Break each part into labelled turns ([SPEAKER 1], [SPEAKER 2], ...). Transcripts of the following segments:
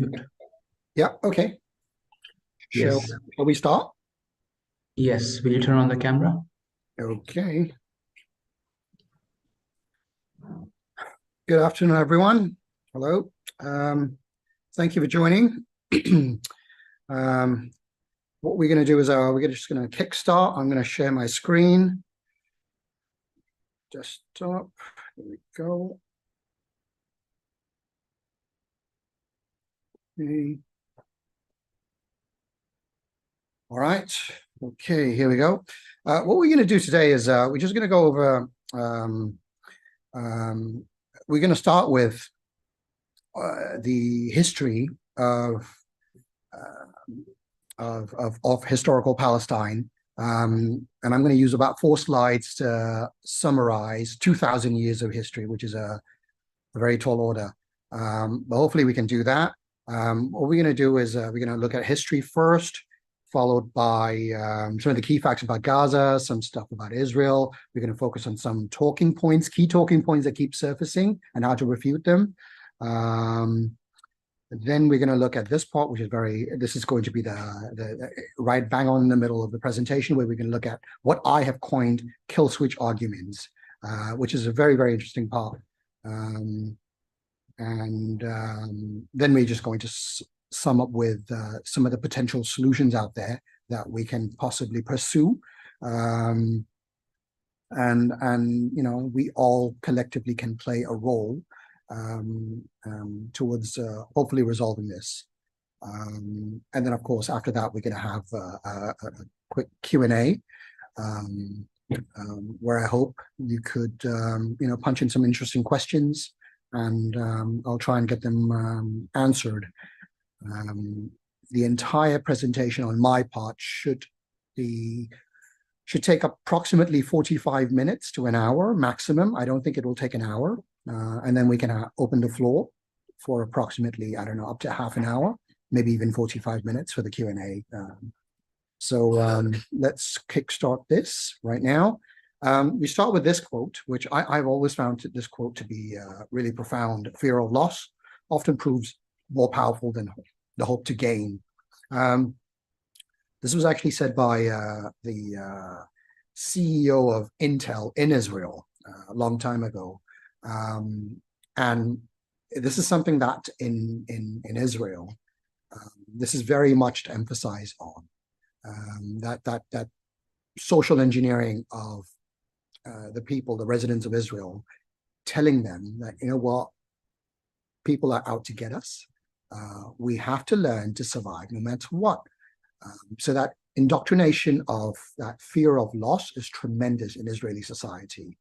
[SPEAKER 1] unmute.
[SPEAKER 2] Yeah, okay. Shall
[SPEAKER 1] Yes.
[SPEAKER 2] we start?
[SPEAKER 1] Yes. Will you turn on the camera?
[SPEAKER 2] Okay. Good afternoon, everyone. Hello. Thank you for joining. What we're going to do is we're just going to kickstart. I'm going to share my screen. Desktop. Here we go. Okay. All right. Okay, here we go. What we're going to do today is we're just going to go over, we're going to start with the history of historical Palestine. And I'm going to use about 4 slides to summarize 2,000 years of history, which is a very tall order. But hopefully we can do that. What we're going to do is we're going to look at history first, followed by some of the key facts about Gaza, some stuff about Israel. We're going to focus on some talking points, key talking points that keep surfacing and how to refute them. Then we're going to look at this part, which is this is going to be the right bang on in the middle of the presentation, where we're going to look at what I have coined kill switch arguments, which is a very, very interesting part. Then we're just going to sum up with some of the potential solutions out there that we can possibly pursue. And you know, we all collectively can play a role towards hopefully resolving this. And then, of course, after that, we're going to have a quick Q&A where I hope you could, you know, punch in some interesting questions, and I'll try and get them answered. The entire presentation on my part should take approximately 45 minutes to an hour maximum. I don't think it will take an hour. And then we can open the floor for approximately, I don't know, up to half an hour, maybe even 45 minutes for the Q&A. So let's kickstart this right now. We start with this quote, which I've always found this quote to be really profound. Fear of loss often proves more powerful than the hope to gain. This was actually said by the CEO of Intel in Israel a long time ago. And this is something that in Israel, this is very much to emphasize on that social engineering of the people, the residents of Israel, telling them that, you know what, people are out to get us. We have to learn to survive no matter what. So that indoctrination of that fear of loss is tremendous in Israeli society.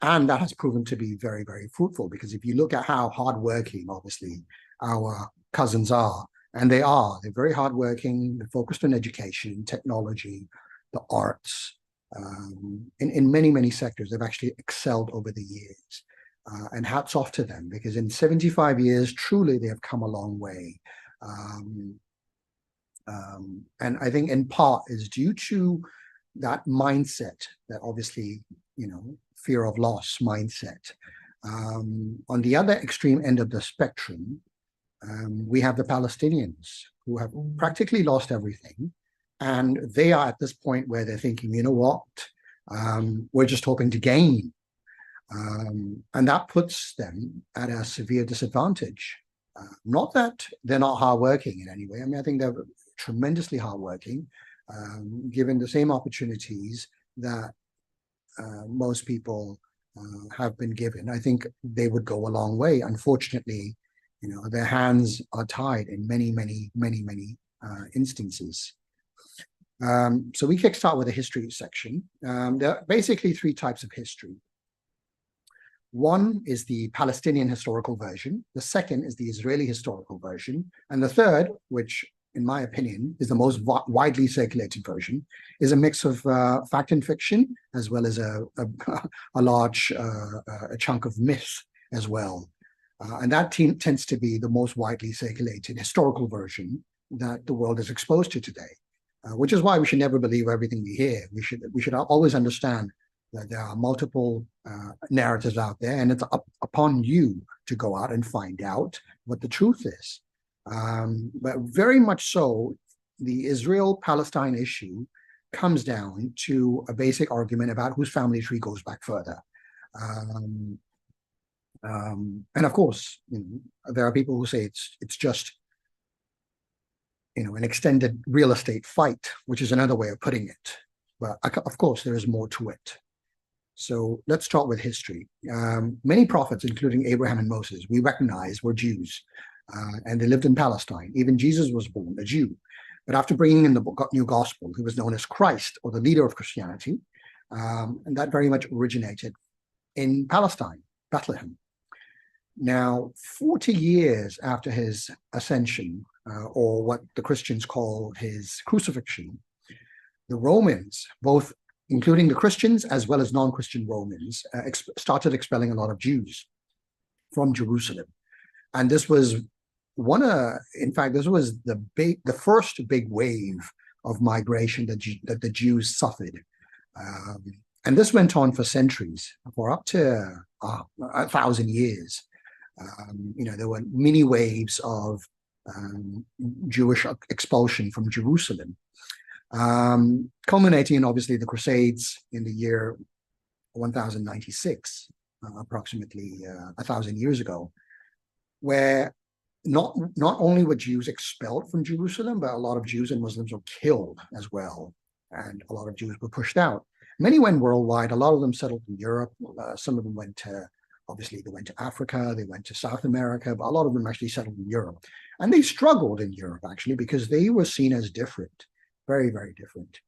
[SPEAKER 2] And that has proven to be very, very fruitful, because if you look at how hardworking, obviously, our cousins are, and they're very hardworking, they're focused on education, technology, the arts, in many, many sectors, they've actually excelled over the years. And hats off to them, because in 75 years, truly, they have come a long way. And I think in part is due to that mindset, that obviously, you know, fear of loss mindset. On the other extreme end of the spectrum, we have the Palestinians, who have practically lost everything. And they are at this point where they're thinking, you know what, we're just hoping to gain. And that puts them at a severe disadvantage. Not that they're not hardworking in any way. I mean, I think they're tremendously hardworking, given the same opportunities that most people have been given. I think they would go a long way. Unfortunately, you know, their hands are tied in many, many, many, many instances. So we kickstart with a history section. There are basically 3 types of history. One is the Palestinian historical version. The second is the Israeli historical version. And the third, which in my opinion is the most widely circulated version, is a mix of fact and fiction, as well as a large chunk of myth as well. And that tends to be the most widely circulated historical version that the world is exposed to today, which is why we should never believe everything we hear. We should always understand There are multiple narratives out there, and it's upon you to go out and find out what the truth is. But very much so, the Israel-Palestine issue comes down to a basic argument about whose family tree goes back further. And of course, there are people who say it's just an extended real estate fight, which is another way of putting it. But of course, there is more to it. So let's start with history. Many prophets, including Abraham and Moses, we recognize were Jews, and they lived in Palestine. Even Jesus was born a Jew. But after bringing in the new gospel, he was known as Christ, or the leader of Christianity, and that very much originated in Palestine, Bethlehem. Now, 40 years after his ascension, or what the Christians call his crucifixion, the Romans, both including the Christians as well as non-Christian Romans, started expelling a lot of Jews from Jerusalem. And this was in fact, this was the first big wave of migration that the Jews suffered. And this went on for centuries, for up to 1,000 years. There were many waves of Jewish expulsion from Jerusalem, culminating in obviously the Crusades in the year 1096, approximately 1,000 years ago, where not only were Jews expelled from Jerusalem, but a lot of Jews and Muslims were killed as well, and a lot of Jews were pushed out. Many went worldwide. A lot of them settled in Europe. Some of them went to Africa, they went to South America, but a lot of them actually settled in Europe. And they struggled in Europe, actually, because they were seen as different, very, very different.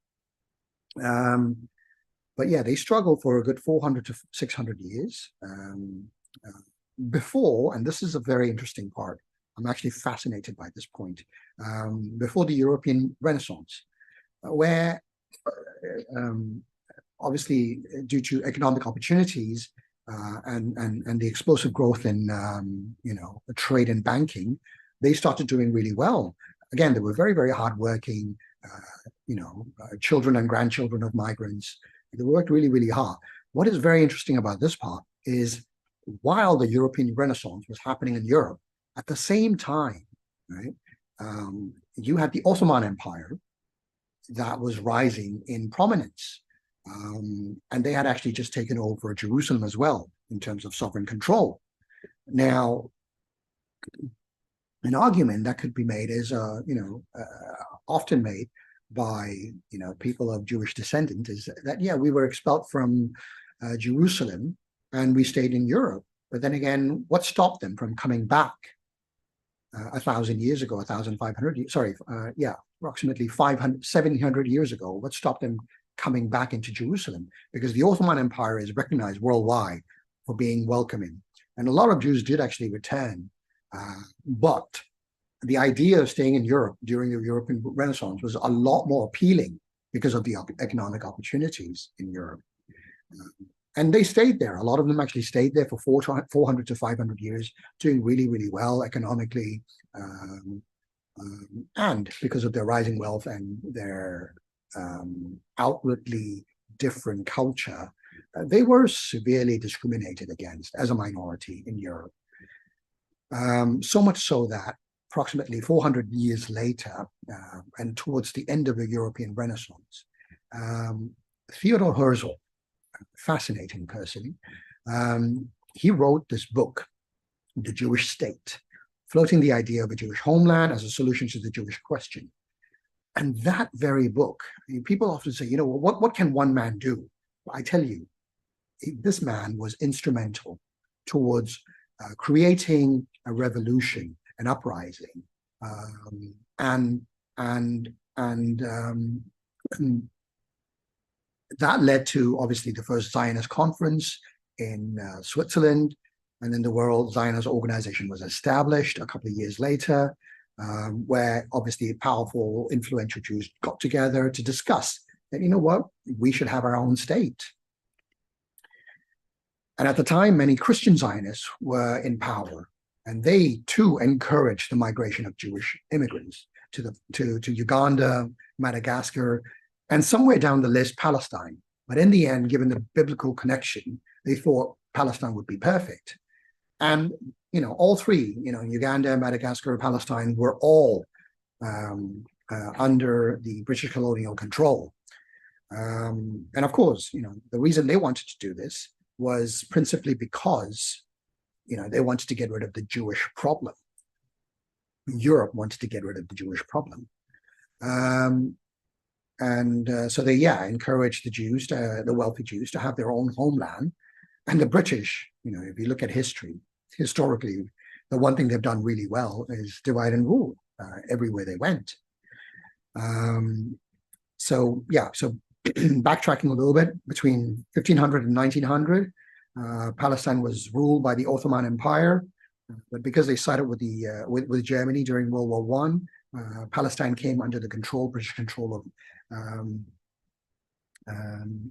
[SPEAKER 2] But yeah, they struggled for a good 400 to 600 years before, and this is a very interesting part, I'm actually fascinated by this point, before the European Renaissance, where obviously due to economic opportunities, and the explosive growth in trade and banking, they started doing really well. Again, they were very, very hardworking, children and grandchildren of migrants. They worked really, really hard. What is very interesting about this part is while the European Renaissance was happening in Europe, at the same time, right, you had the Ottoman Empire that was rising in prominence. And they had actually just taken over Jerusalem as well in terms of sovereign control. Now, an argument that could be made is, often made by people of Jewish descent is that we were expelled from Jerusalem and we stayed in Europe. But then again, what stopped them from coming back 1,000 years ago, 1,500? Approximately 700 years ago. What stopped them coming back into Jerusalem? Because the Ottoman Empire is recognized worldwide for being welcoming. And a lot of Jews did actually return. But the idea of staying in Europe during the European Renaissance was a lot more appealing because of the economic opportunities in Europe. And they stayed there. A lot of them actually stayed there for 400 to 500 years, doing really, really well economically. And because of their rising wealth and their outwardly different culture, they were severely discriminated against as a minority in Europe. So much so that approximately 400 years later, and towards the end of the European Renaissance, Theodor Herzl, a fascinating person, he wrote this book, The Jewish State, floating the idea of a Jewish homeland as a solution to the Jewish question. And that very book, people often say, what can one man do? I tell you, this man was instrumental towards creating a revolution, an uprising, and that led to obviously the first Zionist conference in Switzerland, and then the World Zionist Organization was established a couple of years later, where obviously powerful, influential Jews got together to discuss that, we should have our own state. And at the time, many Christian Zionists were in power, and they too encouraged the migration of Jewish immigrants to Uganda, Madagascar, and somewhere down the list, Palestine. But in the end, given the biblical connection, they thought Palestine would be perfect. And, all three, Uganda, Madagascar, Palestine were all under the British colonial control. And of course, the reason they wanted to do this was principally because, they wanted to get rid of the Jewish problem. Europe wanted to get rid of the Jewish problem. So they, encouraged the Jews, the wealthy Jews, to have their own homeland. And the British, if you look at historically, the one thing they've done really well is divide and rule everywhere they went. So backtracking a little bit, between 1500 and 1900, Palestine was ruled by the Ottoman Empire, but because they sided with with Germany during World War One, Palestine came under the British control of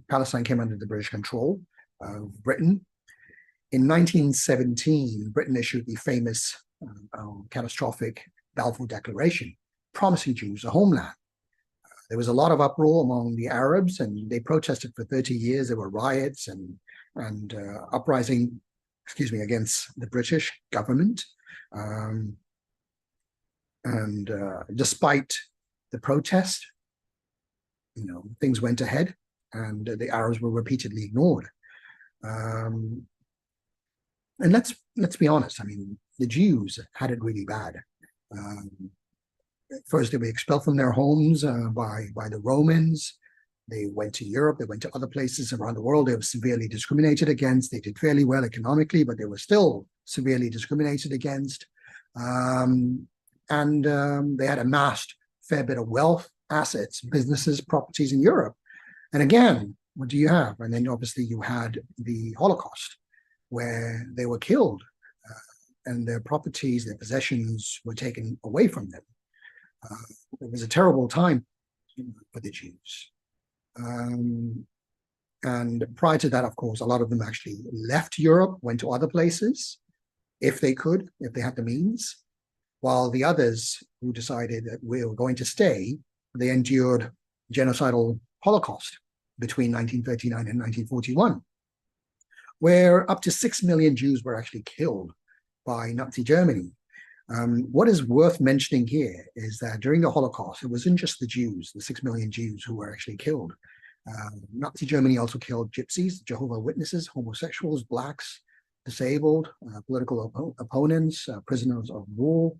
[SPEAKER 2] Palestine came under the British control of Britain. In 1917, Britain issued the famous catastrophic Balfour Declaration, promising Jews a homeland. There was a lot of uproar among the Arabs, and they protested for 30 years. There were riots and uprising, against the British government. Despite the protest, things went ahead, and the Arabs were repeatedly ignored. And let's be honest. I mean, the Jews had it really bad. First, they were expelled from their homes by the Romans. They went to Europe. They went to other places around the world. They were severely discriminated against. They did fairly well economically, but they were still severely discriminated against. They had amassed a fair bit of wealth, assets, businesses, properties in Europe. And again, what do you have? And then obviously you had the Holocaust, where they were killed and their properties, their possessions were taken away from them. It was a terrible time for the Jews. And prior to that, of course, a lot of them actually left Europe, went to other places, if they could, if they had the means, while the others who decided that we were going to stay, they endured genocidal Holocaust between 1939 and 1941, where up to 6 million Jews were actually killed by Nazi Germany. What is worth mentioning here is that during the Holocaust, it wasn't just the Jews, the 6 million Jews who were actually killed. Nazi Germany also killed gypsies, Jehovah's Witnesses, homosexuals, blacks, disabled, political opponents, prisoners of war,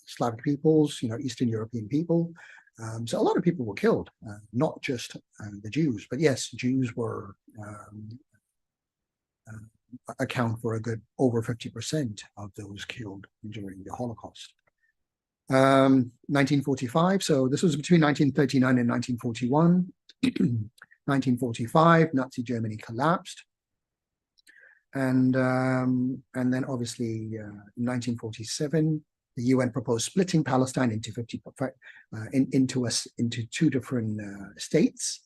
[SPEAKER 2] Slavic peoples, Eastern European people. So a lot of people were killed, not just the Jews, but yes, Jews were account for a good over 50% of those killed during the Holocaust. 1945, so this was between 1939 and 1941. 1945, Nazi Germany collapsed. And then obviously in 1947, the UN proposed splitting Palestine into into two different states.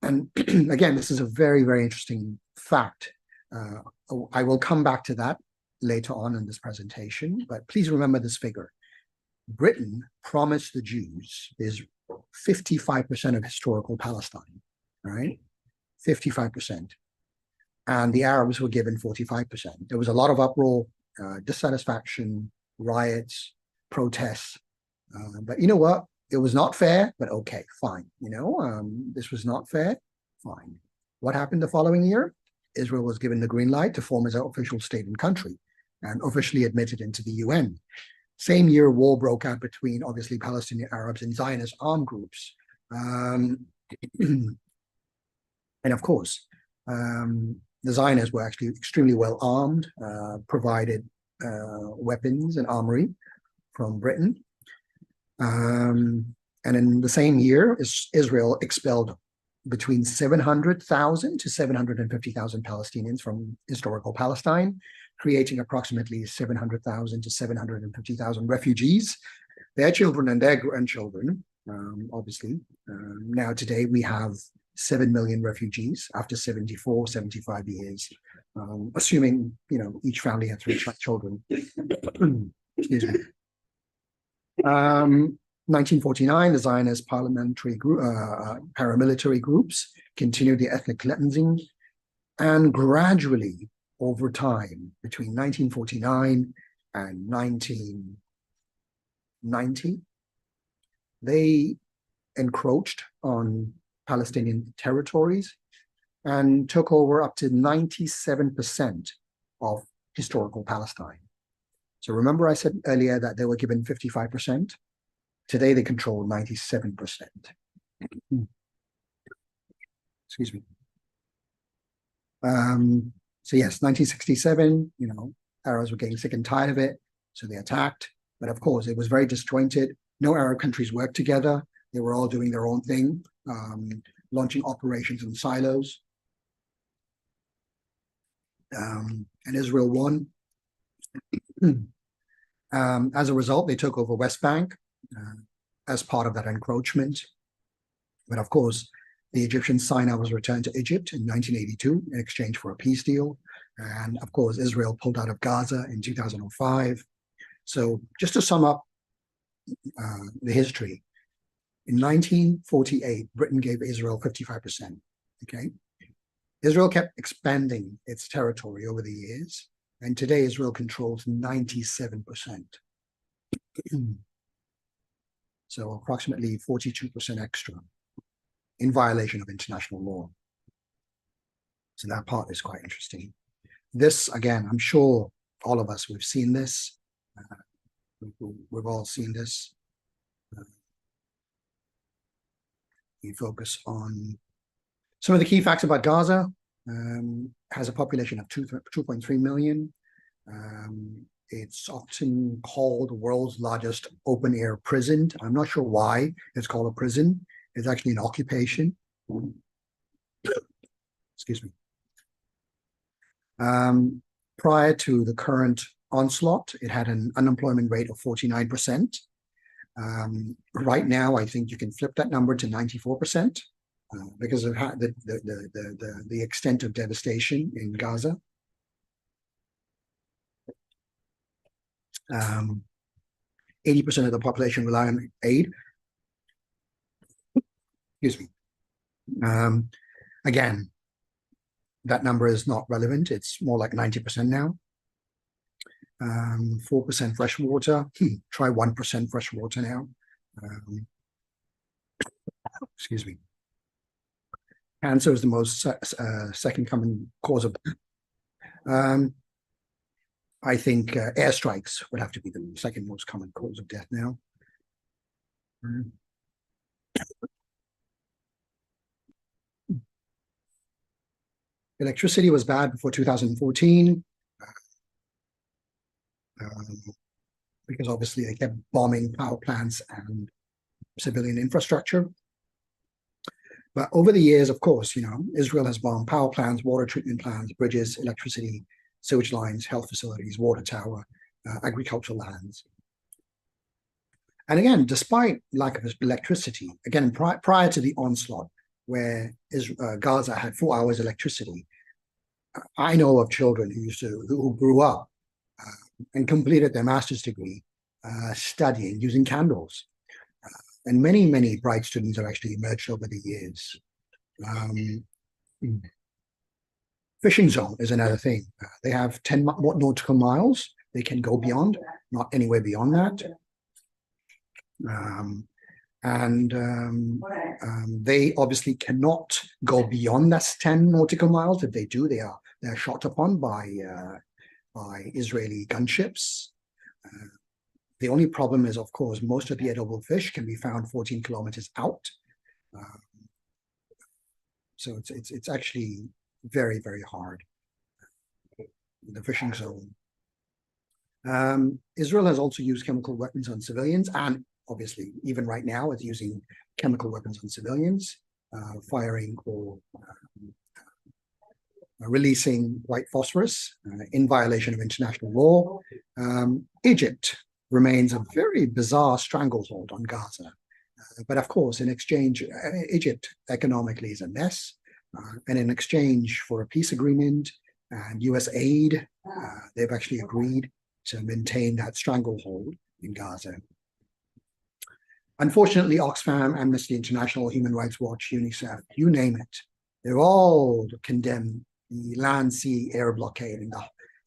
[SPEAKER 2] And again, this is a very, very interesting fact. I will come back to that later on in this presentation, but please remember this figure. Britain promised the Jews there's 55% of historical Palestine, right? 55%. And the Arabs were given 45%. There was a lot of uproar, dissatisfaction, riots, protests. But you know what? It was not fair, but okay, fine. This was not fair, fine. What happened the following year? Israel was given the green light to form as an official state and country and officially admitted into the UN. Same year, war broke out between, obviously, Palestinian Arabs and Zionist armed groups. And of course, the Zionists were actually extremely well armed, provided weapons and armory from Britain. And in the same year, Israel expelled between 700,000 to 750,000 Palestinians from historical Palestine, creating approximately 700,000 to 750,000 refugees, their children and their grandchildren, obviously. Now today we have 7 million refugees after 74, 75 years, assuming, each family had 3 children. Excuse me. 1949, the Zionist paramilitary groups continued the ethnic cleansing, and gradually, over time, between 1949 and 1990, they encroached on Palestinian territories and took over up to 97% of historical Palestine. So remember I said earlier that they were given 55%? Today they control 97%. Excuse me. So yes, 1967, Arabs were getting sick and tired of it, so they attacked. But of course, it was very disjointed. No Arab countries worked together. They were all doing their own thing, launching operations in silos. And Israel won. As a result, they took over West Bank as part of that encroachment. But of course, the Egyptian Sinai was returned to Egypt in 1982 in exchange for a peace deal. And of course, Israel pulled out of Gaza in 2005. So just to sum up the history, in 1948, Britain gave Israel 55%, okay? Israel kept expanding its territory over the years, and today Israel controls 97%. So approximately 42% extra in violation of international law. So that part is quite interesting. This, again, I'm sure all of us, we've seen this. We've all seen this. We focus on some of the key facts about Gaza. Has a population of 2.3 million. It's often called the world's largest open-air prison. I'm not sure why it's called a prison. It's actually an occupation. Excuse me. Prior to the current onslaught, it had an unemployment rate of 49%. Right now, I think you can flip that number to 94% because of the extent of devastation in Gaza. 80% of the population rely on aid. Excuse me. Again, that number is not relevant. It's more like 90% now. 4% fresh water. Try 1% fresh water now. Excuse me. Cancer is the most second common cause of. I think airstrikes would have to be the second most common cause of death now. Electricity was bad before 2014 because obviously they kept bombing power plants and civilian infrastructure. But over the years, of course, Israel has bombed power plants, water treatment plants, bridges, electricity, sewage lines, health facilities, water tower, agricultural lands. And again, despite lack of electricity, again, prior to the onslaught, where Gaza had 4 hours electricity, I know of children who grew up and completed their master's degree studying using candles. And many, many bright students have actually emerged over the years. Fishing zone is another thing. They have 10 nautical miles. They can go beyond, not anywhere beyond that. They obviously cannot go beyond that 10 nautical miles. If they do, they are shot upon by Israeli gunships. The only problem is, of course, most of the edible fish can be found 14 kilometers out. So it's actually very, very hard, the fishing zone. Israel has also used chemical weapons on civilians, and obviously, even right now, it's using chemical weapons on civilians, firing or releasing white phosphorus in violation of international law. Egypt remains a very bizarre stranglehold on Gaza. But of course, in exchange, Egypt economically is a mess. And in exchange for a peace agreement and US aid, they've actually agreed to maintain that stranglehold in Gaza. Unfortunately, Oxfam, Amnesty International, Human Rights Watch, UNICEF, you name it, they're all condemned the land, sea, air blockade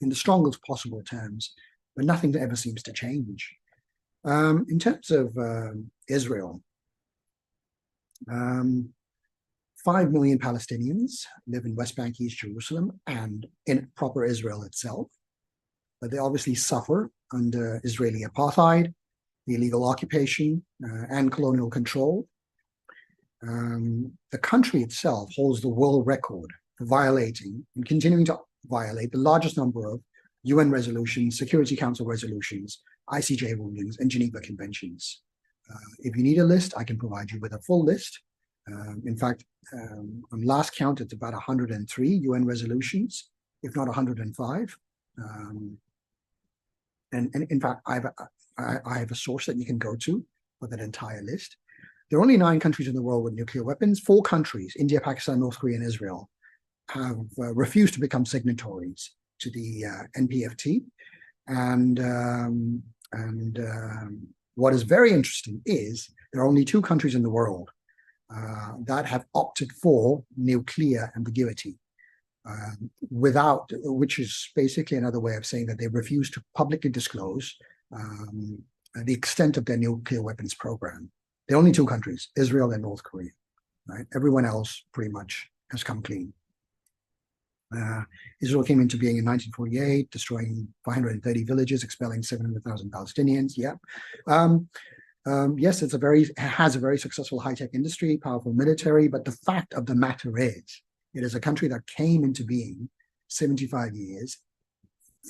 [SPEAKER 2] in the strongest possible terms, but nothing ever seems to change. In terms of Israel, 5 million Palestinians live in West Bank, East Jerusalem, and in proper Israel itself. But they obviously suffer under Israeli apartheid, the illegal occupation, and colonial control. The country itself holds the world record for violating and continuing to violate the largest number of UN resolutions, Security Council resolutions, ICJ rulings, and Geneva Conventions. If you need a list, I can provide you with a full list. In fact, on last count, it's about 103 UN resolutions, if not 105. And in fact, I have a source that you can go to for that entire list. There are only 9 countries in the world with nuclear weapons. 4 countries, India, Pakistan, North Korea, and Israel, have refused to become signatories to the NPFT. And what is very interesting is there are only 2 countries in the world that have opted for nuclear ambiguity, which is basically another way of saying that they refuse to publicly disclose the extent of their nuclear weapons program. There are only 2 countries, Israel and North Korea, right? Everyone else pretty much has come clean. Israel came into being in 1948, destroying 530 villages, expelling 700,000 Palestinians. Yeah. Yes, it has a very successful high-tech industry, powerful military, but the fact of the matter is, it is a country that came into being 75 years,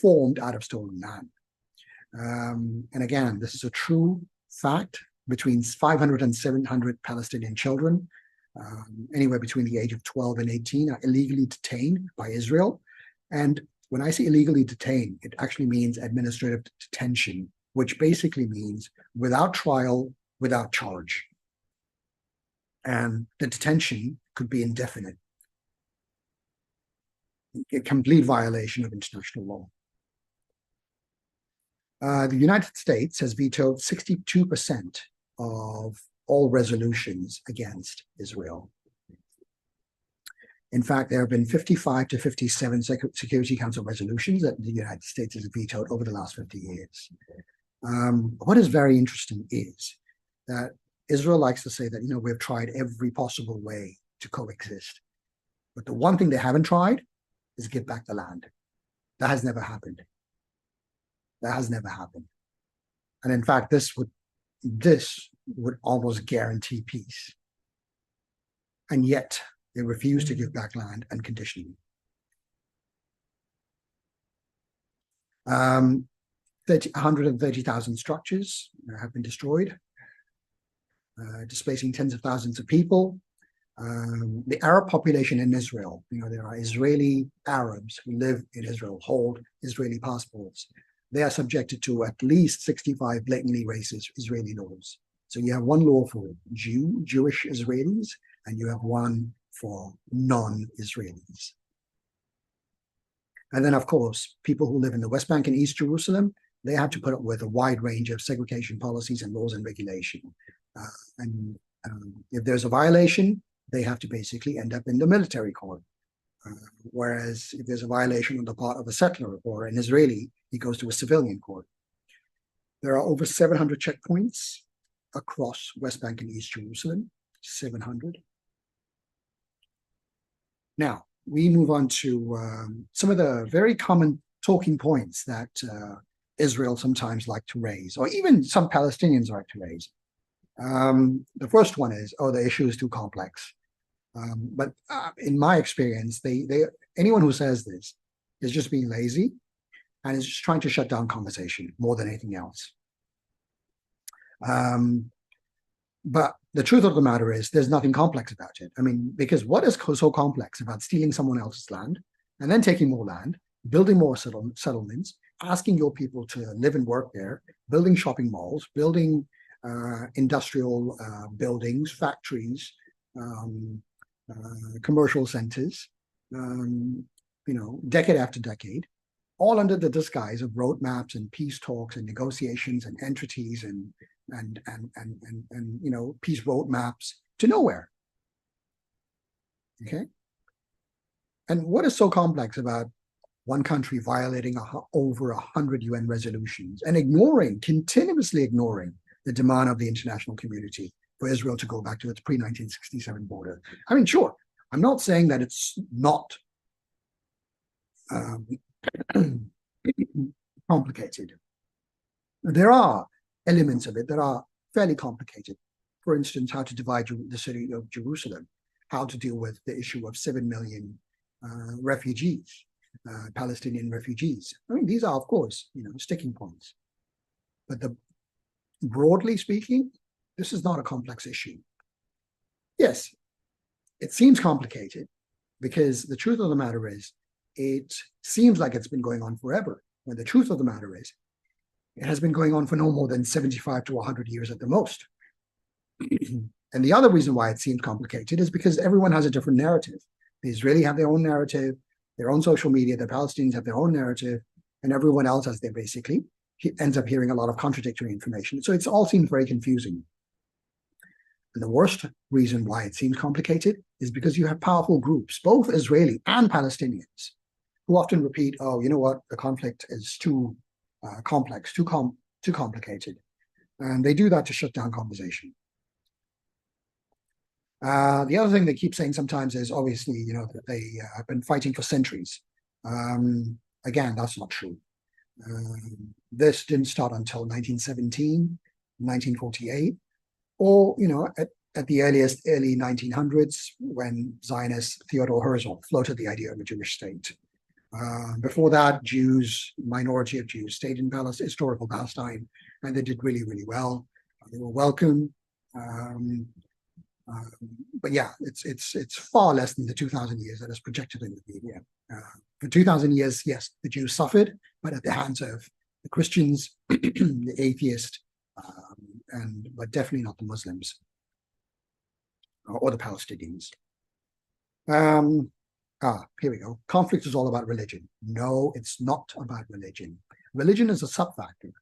[SPEAKER 2] formed out of stolen land. And again, this is a true fact. Between 500 and 700 Palestinian children, anywhere between the age of 12 and 18, are illegally detained by Israel. And when I say illegally detained, it actually means administrative detention, which basically means without trial, without charge. And the detention could be indefinite. A complete violation of international law. The United States has vetoed 62% of all resolutions against Israel. In fact, there have been 55 to 57 Security Council resolutions that the United States has vetoed over the last 50 years. What is very interesting is that Israel likes to say that, we've tried every possible way to coexist. But the one thing they haven't tried is give back the land. That has never happened. That has never happened. And in fact, this would almost guarantee peace. And yet they refuse to give back land unconditionally. 130,000 structures have been destroyed, displacing tens of thousands of people. The Arab population in Israel, there are Israeli Arabs who live in Israel, hold Israeli passports. They are subjected to at least 65 blatantly racist Israeli laws. So you have one law for Jewish Israelis, and you have one for non-Israelis. And then, of course, people who live in the West Bank and East Jerusalem, they have to put up with a wide range of segregation policies and laws and regulation. If there's a violation, they have to basically end up in the military court. Whereas if there's a violation on the part of a settler or an Israeli, he goes to a civilian court. There are over 700 checkpoints across West Bank and East Jerusalem, 700. Now, we move on to some of the very common talking points that Israel sometimes like to raise, or even some Palestinians like to raise. The first one is, the issue is too complex. But in my experience, anyone who says this is just being lazy and is just trying to shut down conversation more than anything else. But the truth of the matter is there's nothing complex about it. Because what is so complex about stealing someone else's land and then taking more land, building more settlements, asking your people to live and work there, building shopping malls, building industrial buildings, factories, commercial centers, decade after decade, all under the disguise of roadmaps and peace talks and negotiations and entities and and peace roadmaps to nowhere. Okay. And what is so complex about one country violating over 100 UN resolutions and continuously ignoring the demand of the international community for Israel to go back to its pre-1967 border? I mean, sure, I'm not saying that it's not complicated. There are elements of it that are fairly complicated. For instance, how to divide the city of Jerusalem, how to deal with the issue of 7 million refugees, Palestinian refugees. I mean, these are, of course, sticking points. But broadly speaking, this is not a complex issue. Yes, it seems complicated because the truth of the matter is, it seems like it's been going on forever, when the truth of the matter is, it has been going on for no more than 75 to 100 years at the most. And the other reason why it seems complicated is because everyone has a different narrative. The Israelis have their own narrative, their own social media, the Palestinians have their own narrative, and everyone else has their basically ends up hearing a lot of contradictory information. So it all seems very confusing. And the worst reason why it seems complicated is because you have powerful groups, both Israeli and Palestinians, who often repeat, oh, you know what, the conflict is too complex, too complicated. And they do that to shut down conversation. The other thing they keep saying sometimes is obviously, that they have been fighting for centuries. Again, that's not true. This didn't start until 1917, 1948, or, at the early 1900s when Zionist Theodor Herzl floated the idea of a Jewish state. Before that, minority of Jews stayed in historical Palestine, and they did really, really well. They were welcome. But yeah, it's far less than the 2,000 years that is projected in the media. For 2,000 years, yes, the Jews suffered, but at the hands of the Christians, the atheists, but definitely not the Muslims or the Palestinians. Here we go. Conflict is all about religion. No, it's not about religion. Religion is a sub-factor,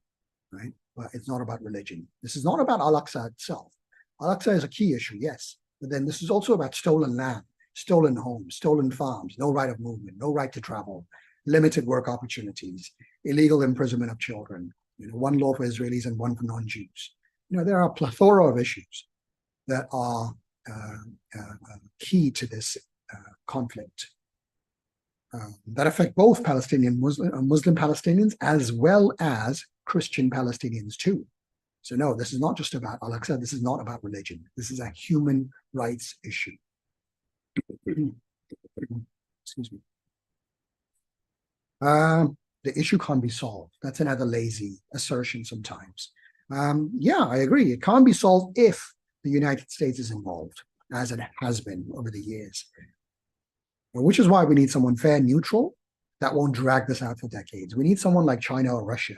[SPEAKER 2] right? But it's not about religion. This is not about Al-Aqsa itself. Al-Aqsa is a key issue, yes, but then this is also about stolen land, stolen homes, stolen farms, no right of movement, no right to travel, limited work opportunities, illegal imprisonment of children, one law for Israelis and one for non-Jews. There are a plethora of issues that are key to this conflict that affect both Muslim Palestinians as well as Christian Palestinians too. So no, this is not just about Al-Aqsa. This is not about religion. This is a human rights issue. Excuse me. The issue can't be solved. That's another lazy assertion sometimes. Yeah, I agree. It can't be solved if the United States is involved, as it has been over the years. Which is why we need someone fair, neutral, that won't drag this out for decades. We need someone like China or Russia,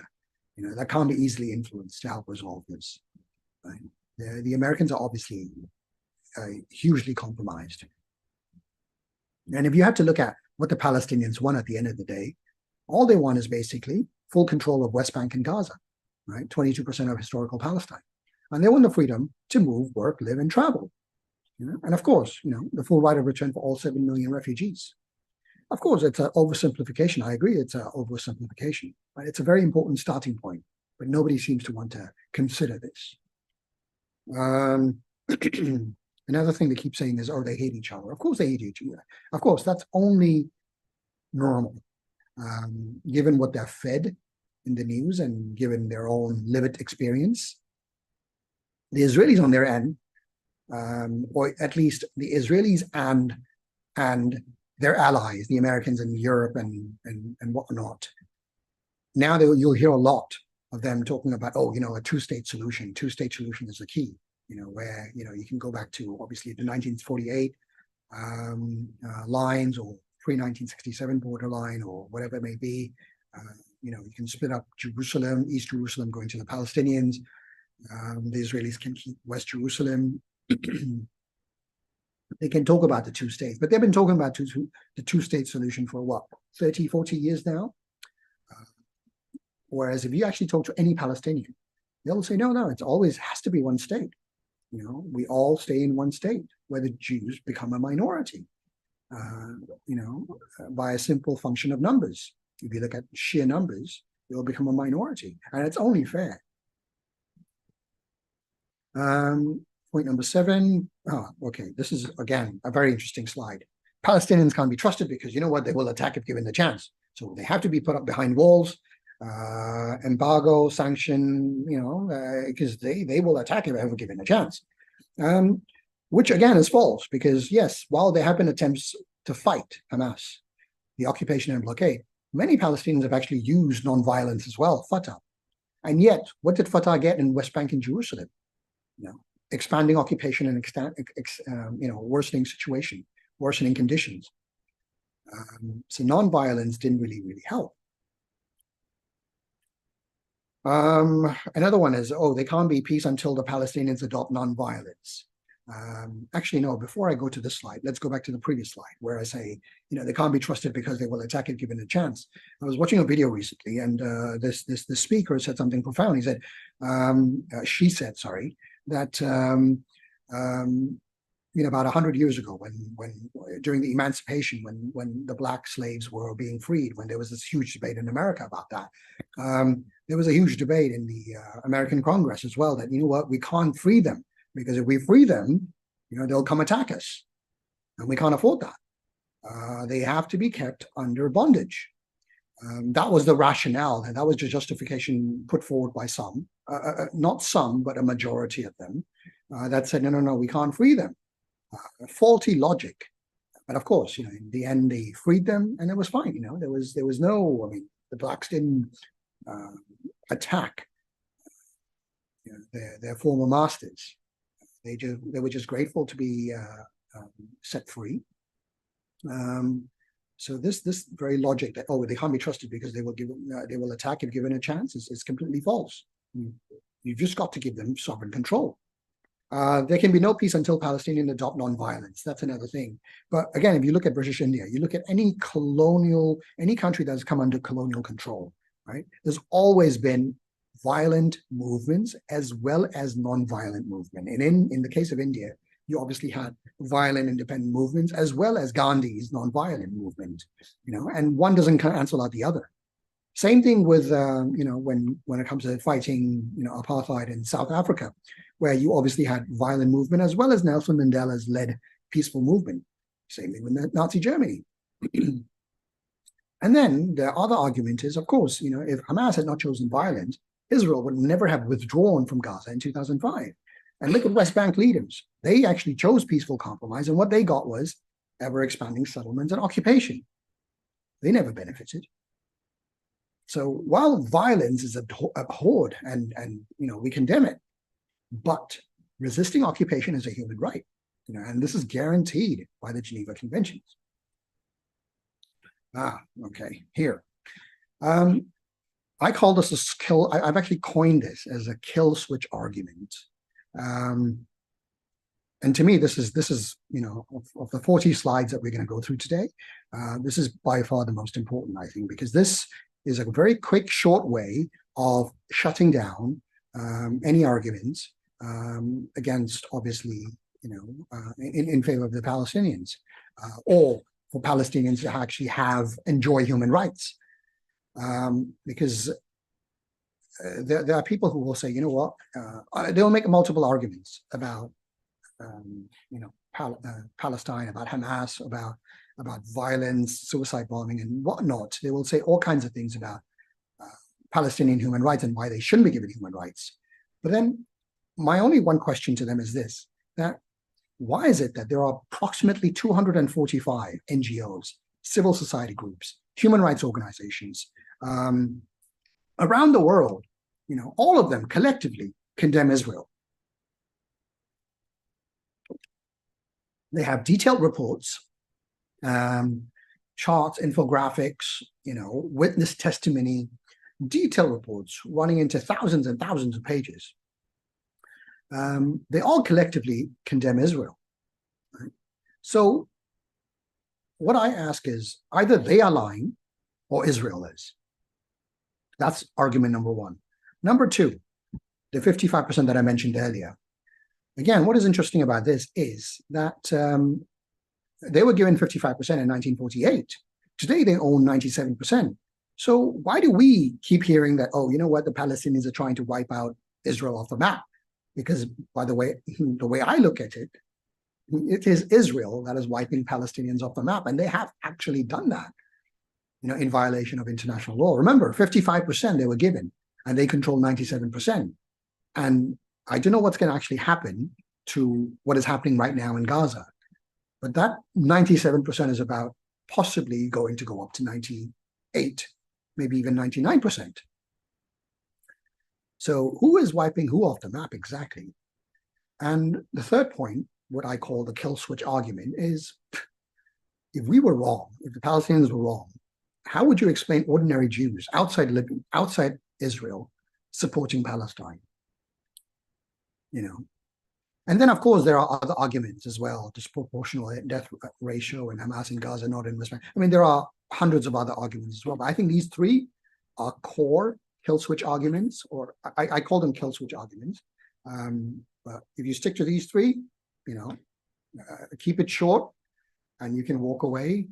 [SPEAKER 2] that can't be easily influenced to help resolve this. Right? The Americans are obviously hugely compromised. And if you have to look at what the Palestinians want at the end of the day, all they want is basically full control of West Bank and Gaza, right? 22% of historical Palestine. And they want the freedom to move, work, live, and travel. And of course, the full right of return for all 7 million refugees. Of course, it's an oversimplification. I agree it's an oversimplification, but it's a very important starting point. But nobody seems to want to consider this. Another thing they keep saying is, oh, they hate each other. Of course they hate each other. Of course, that's only normal, given what they're fed in the news and given their own lived experience. The Israelis on their end, or at least the Israelis and their allies, the Americans and Europe and whatnot. Now you'll hear a lot of them talking about, a two-state solution. Two-state solution is the key, where, you can go back to, obviously, the 1948 lines or pre-1967 borderline or whatever it may be. You can split up Jerusalem, East Jerusalem going to the Palestinians. The Israelis can keep West Jerusalem. They can talk about the two states, but they've been talking about the two-state solution for what, 30, 40 years now? Whereas if you actually talk to any Palestinian, They'll say, no, it always has to be one state. We all stay in one state where the Jews become a minority, by a simple function of numbers. If you look at sheer numbers, they'll become a minority, and it's only fair. Point number 7. Oh, okay. This is, again, a very interesting slide. Palestinians can't be trusted because you know what? They will attack if given the chance. So they have to be put up behind walls, embargo, sanction, because they will attack if ever given a chance. Which again is false, because yes, while there have been attempts to fight Hamas, the occupation and blockade, many Palestinians have actually used non-violence as well, Fatah. And yet, what did Fatah get in West Bank and Jerusalem? Expanding occupation and worsening situation, worsening conditions. So non-violence didn't really help. Another one is, they can't be peace until the Palestinians adopt non-violence. Actually, no, before I go to this slide, let's go back to the previous slide where I say, they can't be trusted because they will attack it given a chance. I was watching a video recently, and this speaker said something profound. He said, she said, sorry, that about 100 years ago, when during the emancipation, when the black slaves were being freed, when there was this huge debate in America about that, there was a huge debate in the American Congress as well that, we can't free them, because if we free them, they'll come attack us, and we can't afford that. They have to be kept under bondage. That was the rationale, and that was the justification put forward by some, not some, but a majority of them, that said, no, we can't free them. Faulty logic. But of course, in the end, they freed them, and it was fine. There was no, the blacks didn't attack their former masters. They were just grateful to be set free. So this very logic that they can't be trusted because they will attack if given a chance is completely false. You've just got to give them sovereign control. There can be no peace until Palestinians adopt non-violence. That's another thing. But again, if you look at British India, you look at any country that has come under colonial control, right? There's always been violent movements as well as non-violent movement. And in the case of India, you obviously had violent independent movements as well as Gandhi's non-violent movement, and one doesn't cancel out the other. Same thing with, when it comes to fighting, apartheid in South Africa, where you obviously had violent movement as well as Nelson Mandela's led peaceful movement. Same thing with Nazi Germany. And then the other argument is, of course, if Hamas had not chosen violence, Israel would never have withdrawn from Gaza in 2005. And look at West Bank leaders. They actually chose peaceful compromise, and what they got was ever-expanding settlements and occupation. They never benefited. So while violence is abhorred and we condemn it, but resisting occupation is a human right, and this is guaranteed by the Geneva Conventions. Okay, here. I call this a skill. I've actually coined this as a kill switch argument. And to me, this is of the 40 slides that we're going to go through today, this is by far the most important, I think, because this is a very quick, short way of shutting down any arguments against, obviously, in favor of the Palestinians, or for Palestinians to actually enjoy human rights. Because there are people who will say, they'll make multiple arguments about, Palestine, about Hamas, about violence, suicide bombing, and whatnot. They will say all kinds of things about Palestinian human rights and why they shouldn't be given human rights. But then my only one question to them is this, that why is it that there are approximately 245 NGOs, civil society groups, human rights organizations around the world, all of them collectively condemn Israel? They have detailed reports, charts, infographics, witness testimony, detailed reports running into thousands and thousands of pages. They all collectively condemn Israel. Right? So what I ask is, either they are lying or Israel is. That's argument number one. Number two, the 55% that I mentioned earlier. Again, what is interesting about this is that they were given 55% in 1948. Today, they own 97%. So why do we keep hearing that, oh, you know what, the Palestinians are trying to wipe out Israel off the map? Because, by the way I look at it, it is Israel that is wiping Palestinians off the map. And they have actually done that, in violation of international law. Remember, 55% they were given, and they control 97%. And I don't know what's going to actually happen to what is happening right now in Gaza. But that 97% is about possibly going to go up to 98, maybe even 99%. So who is wiping who off the map exactly? And the third point, what I call the kill switch argument, is if we were wrong, if the Palestinians were wrong, how would you explain ordinary Jews outside Israel supporting Palestine? And then, of course, there are other arguments as well, disproportional death ratio and Hamas in Gaza not in respect. I mean, there are hundreds of other arguments as well, but I think these three are core kill switch arguments, or I call them kill switch arguments. But if you stick to these three, keep it short, and you can walk away,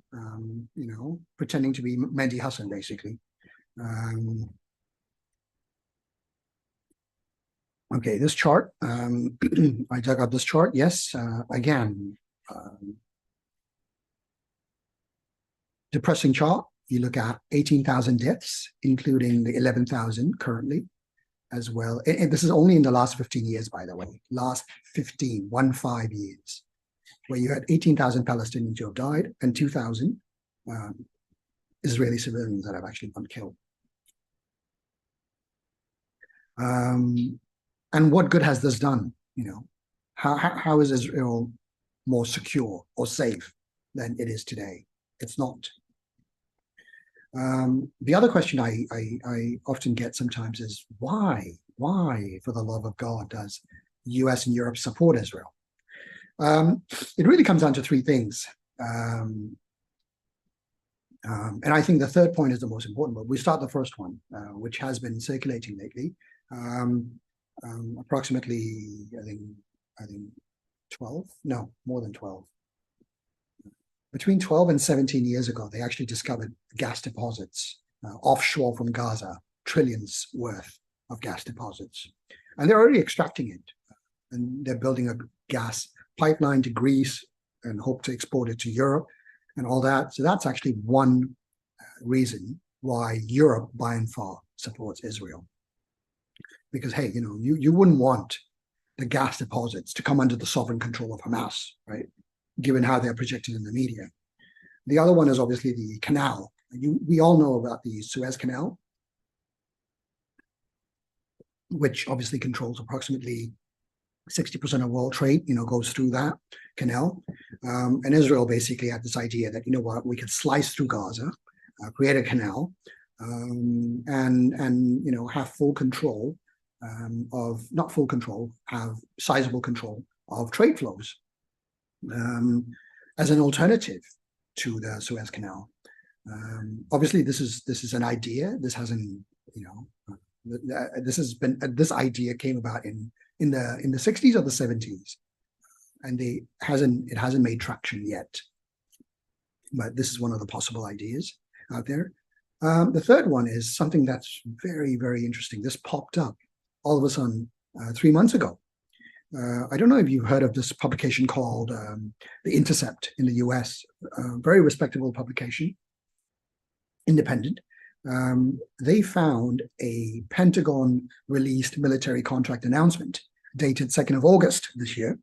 [SPEAKER 2] pretending to be Mehdi Hassan, basically. Okay, this chart, I dug up this chart. Yes, again, depressing chart. You look at 18,000 deaths, including the 11,000 currently as well. And this is only in the last 15 years, by the way, last 15 years, where you had 18,000 Palestinians who have died and 2,000 Israeli civilians that have actually been killed. And what good has this done? How is Israel more secure or safe than it is today? It's not. The other question I often get sometimes is why, for the love of God, does US and Europe support Israel? It really comes down to three things. And I think the third point is the most important, but we start the first one, which has been circulating lately. Approximately, I think 12, no, more than 12. Between 12 and 17 years ago, they actually discovered gas deposits offshore from Gaza, trillions worth of gas deposits. And they're already extracting it. And they're building a gas pipeline to Greece and hope to export it to Europe and all that. So that's actually one reason why Europe, by and far, supports Israel. Because, hey, you wouldn't want the gas deposits to come under the sovereign control of Hamas, right? Given how they're projected in the media. The other one is obviously the canal. We all know about the Suez Canal, which obviously controls approximately 60% of world trade, goes through that canal. And Israel basically had this idea that, we could slice through Gaza, create a canal, and have full control not full control, have sizable control of trade flows as an alternative to the Suez Canal. Obviously, this is an idea. This hasn't, this idea came about in the 60s or the 70s, and it hasn't made traction yet. But this is one of the possible ideas out there. The third one is something that's very, very interesting. This popped up all of a sudden 3 months ago. I don't know if you've heard of this publication called The Intercept in the US, very respectable publication, independent. They found a Pentagon-released military contract announcement dated 2nd of August this year,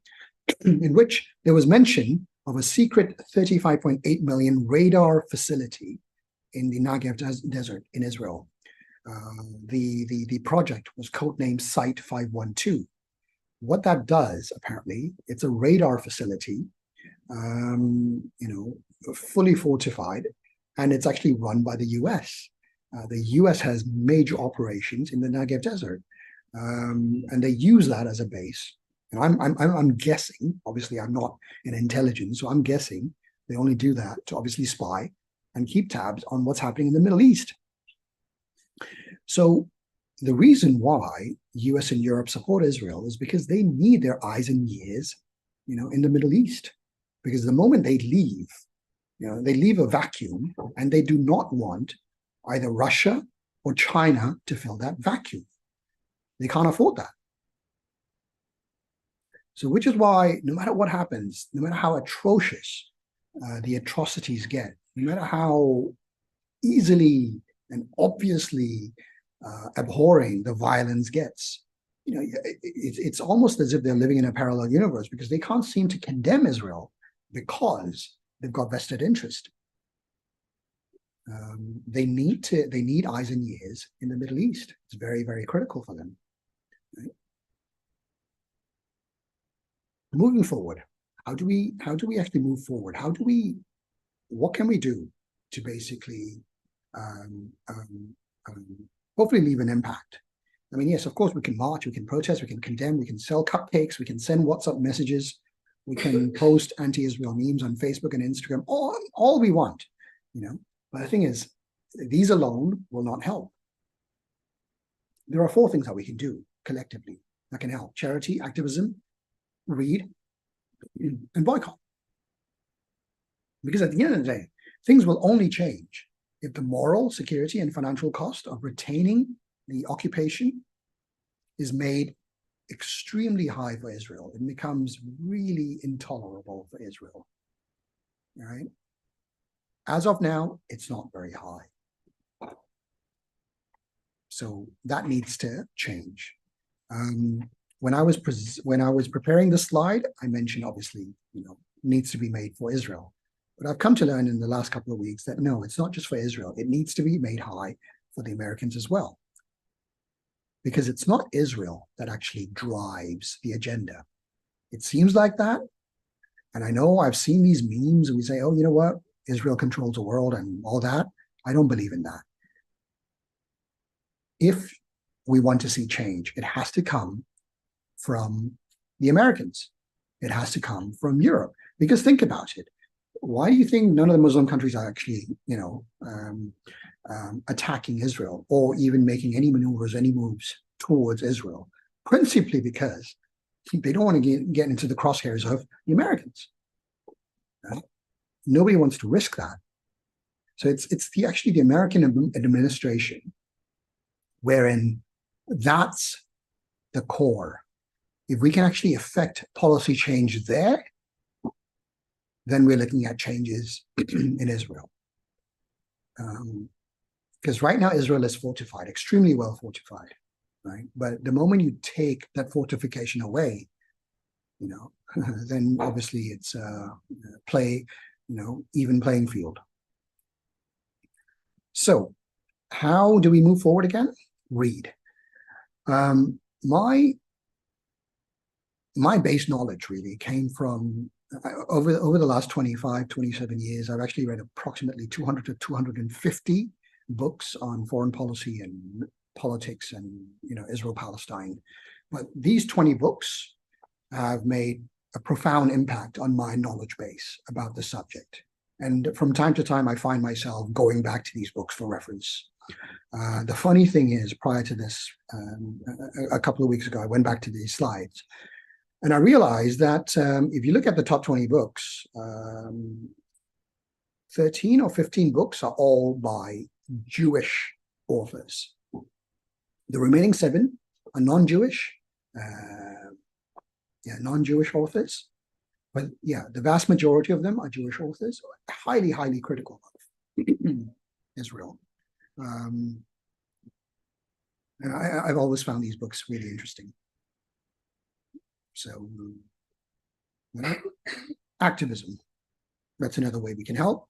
[SPEAKER 2] in which there was mention of a secret $35.8 million radar facility in the Negev Desert in Israel. The project was codenamed Site 512. What that does, apparently, it's a radar facility, fully fortified, and it's actually run by the U.S. The U.S. has major operations in the Negev Desert, and they use that as a base. And I'm guessing, obviously, I'm not in intelligence, so I'm guessing they only do that to obviously spy and keep tabs on what's happening in the Middle East. So the reason why US and Europe support Israel is because they need their eyes and ears, in the Middle East. Because the moment they leave, they leave a vacuum, and they do not want either Russia or China to fill that vacuum. They can't afford that. So, which is why no matter what happens, no matter how atrocious the atrocities get, no matter how easily and obviously abhorring the violence gets, it's almost as if they're living in a parallel universe, because they can't seem to condemn Israel because they've got vested interest. They need eyes and ears in the Middle East. It's very, very critical for them. Right? Moving forward, how do we actually move forward? What can we do to basically hopefully leave an impact? I mean, yes, of course, we can march, we can protest, we can condemn, we can sell cupcakes, we can send WhatsApp messages, we can post anti-Israel memes on Facebook and Instagram, all we want, But the thing is, these alone will not help. There are 4 things that we can do collectively that can help: charity, activism, read, and boycott. Because at the end of the day, things will only change if the moral, security, and financial cost of retaining the occupation is made extremely high for Israel. It becomes really intolerable for Israel. All right. As of now, it's not very high. So that needs to change. When I was preparing the slide, I mentioned obviously, needs to be made for Israel. But I've come to learn in the last couple of weeks that no, it's not just for Israel. It needs to be made high for the Americans as well. Because it's not Israel that actually drives the agenda. It seems like that. And I know I've seen these memes and we say, oh, you know what? Israel controls the world and all that. I don't believe in that. If we want to see change, it has to come from the Americans. It has to come from Europe. Because think about it. Why do you think none of the Muslim countries are actually, attacking Israel or even making any maneuvers, any moves towards Israel? Principally because they don't want to get into the crosshairs of the Americans. Right? Nobody wants to risk that. So it's actually the American administration wherein that's the core. If we can actually affect policy change there, then we're looking at changes in Israel. Because right now Israel is fortified, extremely well fortified, right? But the moment you take that fortification away, then obviously it's even playing field. So how do we move forward again? Read. My base knowledge really came from over the last 25, 27 years. I've actually read approximately 200 to 250 books on foreign policy and politics and Israel-Palestine. But these 20 books have made a profound impact on my knowledge base about the subject. And from time to time, I find myself going back to these books for reference. The funny thing is, prior to this, a couple of weeks ago, I went back to these slides, and I realized that if you look at the top 20 books, 13 or 15 books are all by Jewish authors. The remaining 7 are non-Jewish, non-Jewish authors. But the vast majority of them are Jewish authors, highly, highly critical of Israel. And I've always found these books really interesting. So, activism. That's another way we can help.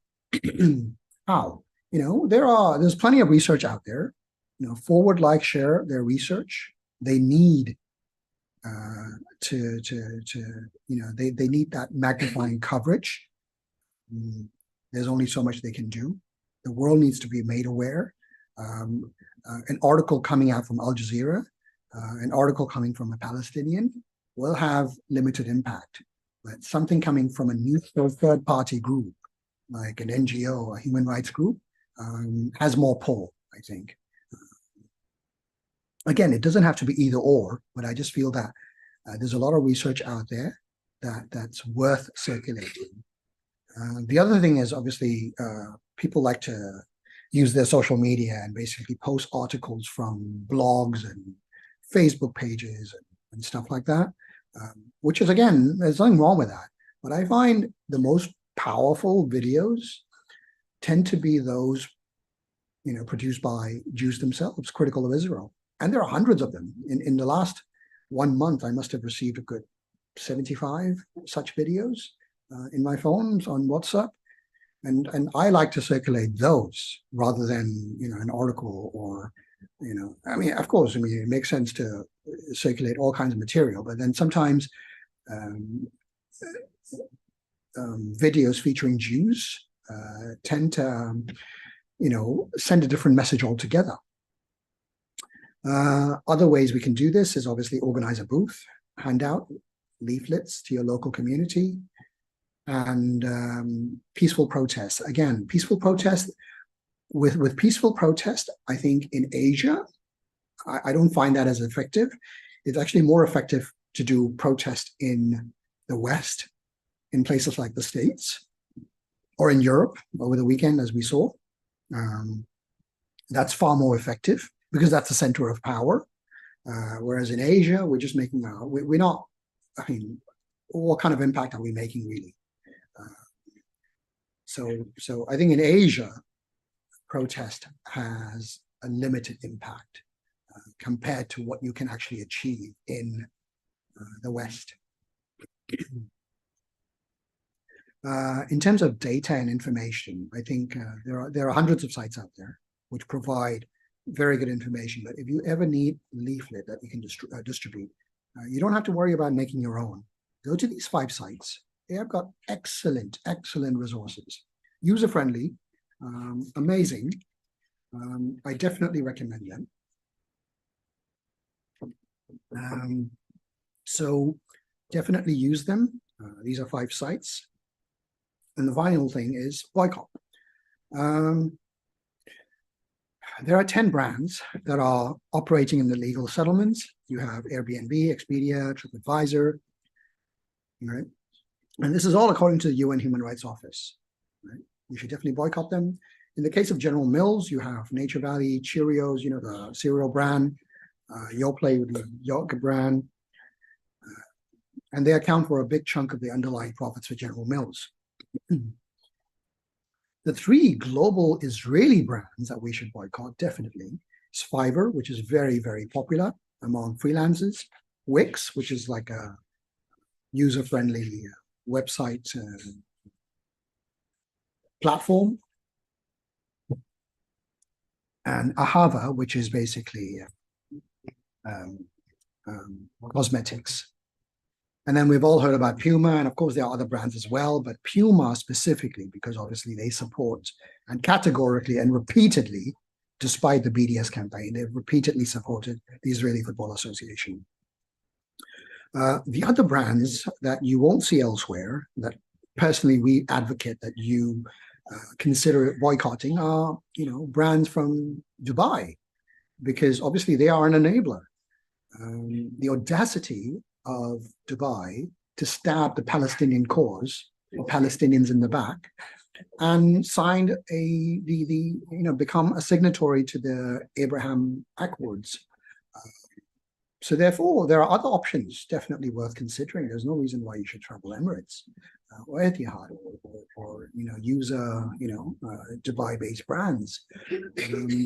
[SPEAKER 2] How? There's plenty of research out there. Forward, like, share their research. They need they need that magnifying coverage. There's only so much they can do. The world needs to be made aware. An article coming out from Al Jazeera, an article coming from a Palestinian will have limited impact. But something coming from a neutral third-party group, like an NGO, a human rights group, has more pull, I think. Again, it doesn't have to be either or, but I just feel that there's a lot of research out there that's worth circulating. The other thing is obviously people like to use their social media and basically post articles from blogs and Facebook pages and stuff like that, which is, again, there's nothing wrong with that. But I find the most powerful videos tend to be those, produced by Jews themselves, critical of Israel. And there are hundreds of them. In the last 1 month, I must have received a good 75 such videos in my phones on WhatsApp. And I like to circulate those rather than, an article or, of course, it makes sense to circulate all kinds of material, but then sometimes videos featuring Jews tend to, send a different message altogether. Other ways we can do this is obviously organize a booth, hand out leaflets to your local community, and peaceful protests. Again, peaceful protest. With peaceful protest, I think in Asia, I don't find that as effective. It's actually more effective to do protest in the West, in places like the States, or in Europe over the weekend, as we saw. That's far more effective because that's the center of power. Whereas in Asia, we're just making we're not. What kind of impact are we making really? So I think in Asia, protest has a limited impact compared to what you can actually achieve in the West. In terms of data and information, I think there are hundreds of sites out there which provide very good information. But if you ever need a leaflet that you can distribute, you don't have to worry about making your own. Go to these 5 sites. They have got excellent resources, user-friendly, amazing. I definitely recommend them. So definitely use them. These are 5 sites. And the final thing is boycott. There are 10 brands that are operating in the legal settlements. You have Airbnb, Expedia, TripAdvisor, right? And this is all according to the UN Human Rights Office, right? You should definitely boycott them. In the case of General Mills, you have Nature Valley, Cheerios, the cereal brand, Yoplait with the yogurt brand, and they account for a big chunk of the underlying profits for General Mills. The 3 global Israeli brands that we should boycott definitely is Fiverr, which is very, very popular among freelancers, Wix, which is like a user-friendly website platform, and Ahava, which is basically cosmetics. And then we've all heard about Puma, and of course there are other brands as well, but Puma specifically, because obviously they support and categorically and repeatedly, despite the BDS campaign, they've repeatedly supported the Israeli Football Association. The other brands that you won't see elsewhere, that personally we advocate that you consider boycotting, are brands from Dubai, because obviously they are an enabler. The audacity of Dubai to stab the Palestinian cause, or Palestinians in the back, and signed become a signatory to the Abraham Accords. So therefore, there are other options definitely worth considering. There's no reason why you should travel Emirates or Etihad or use Dubai-based brands.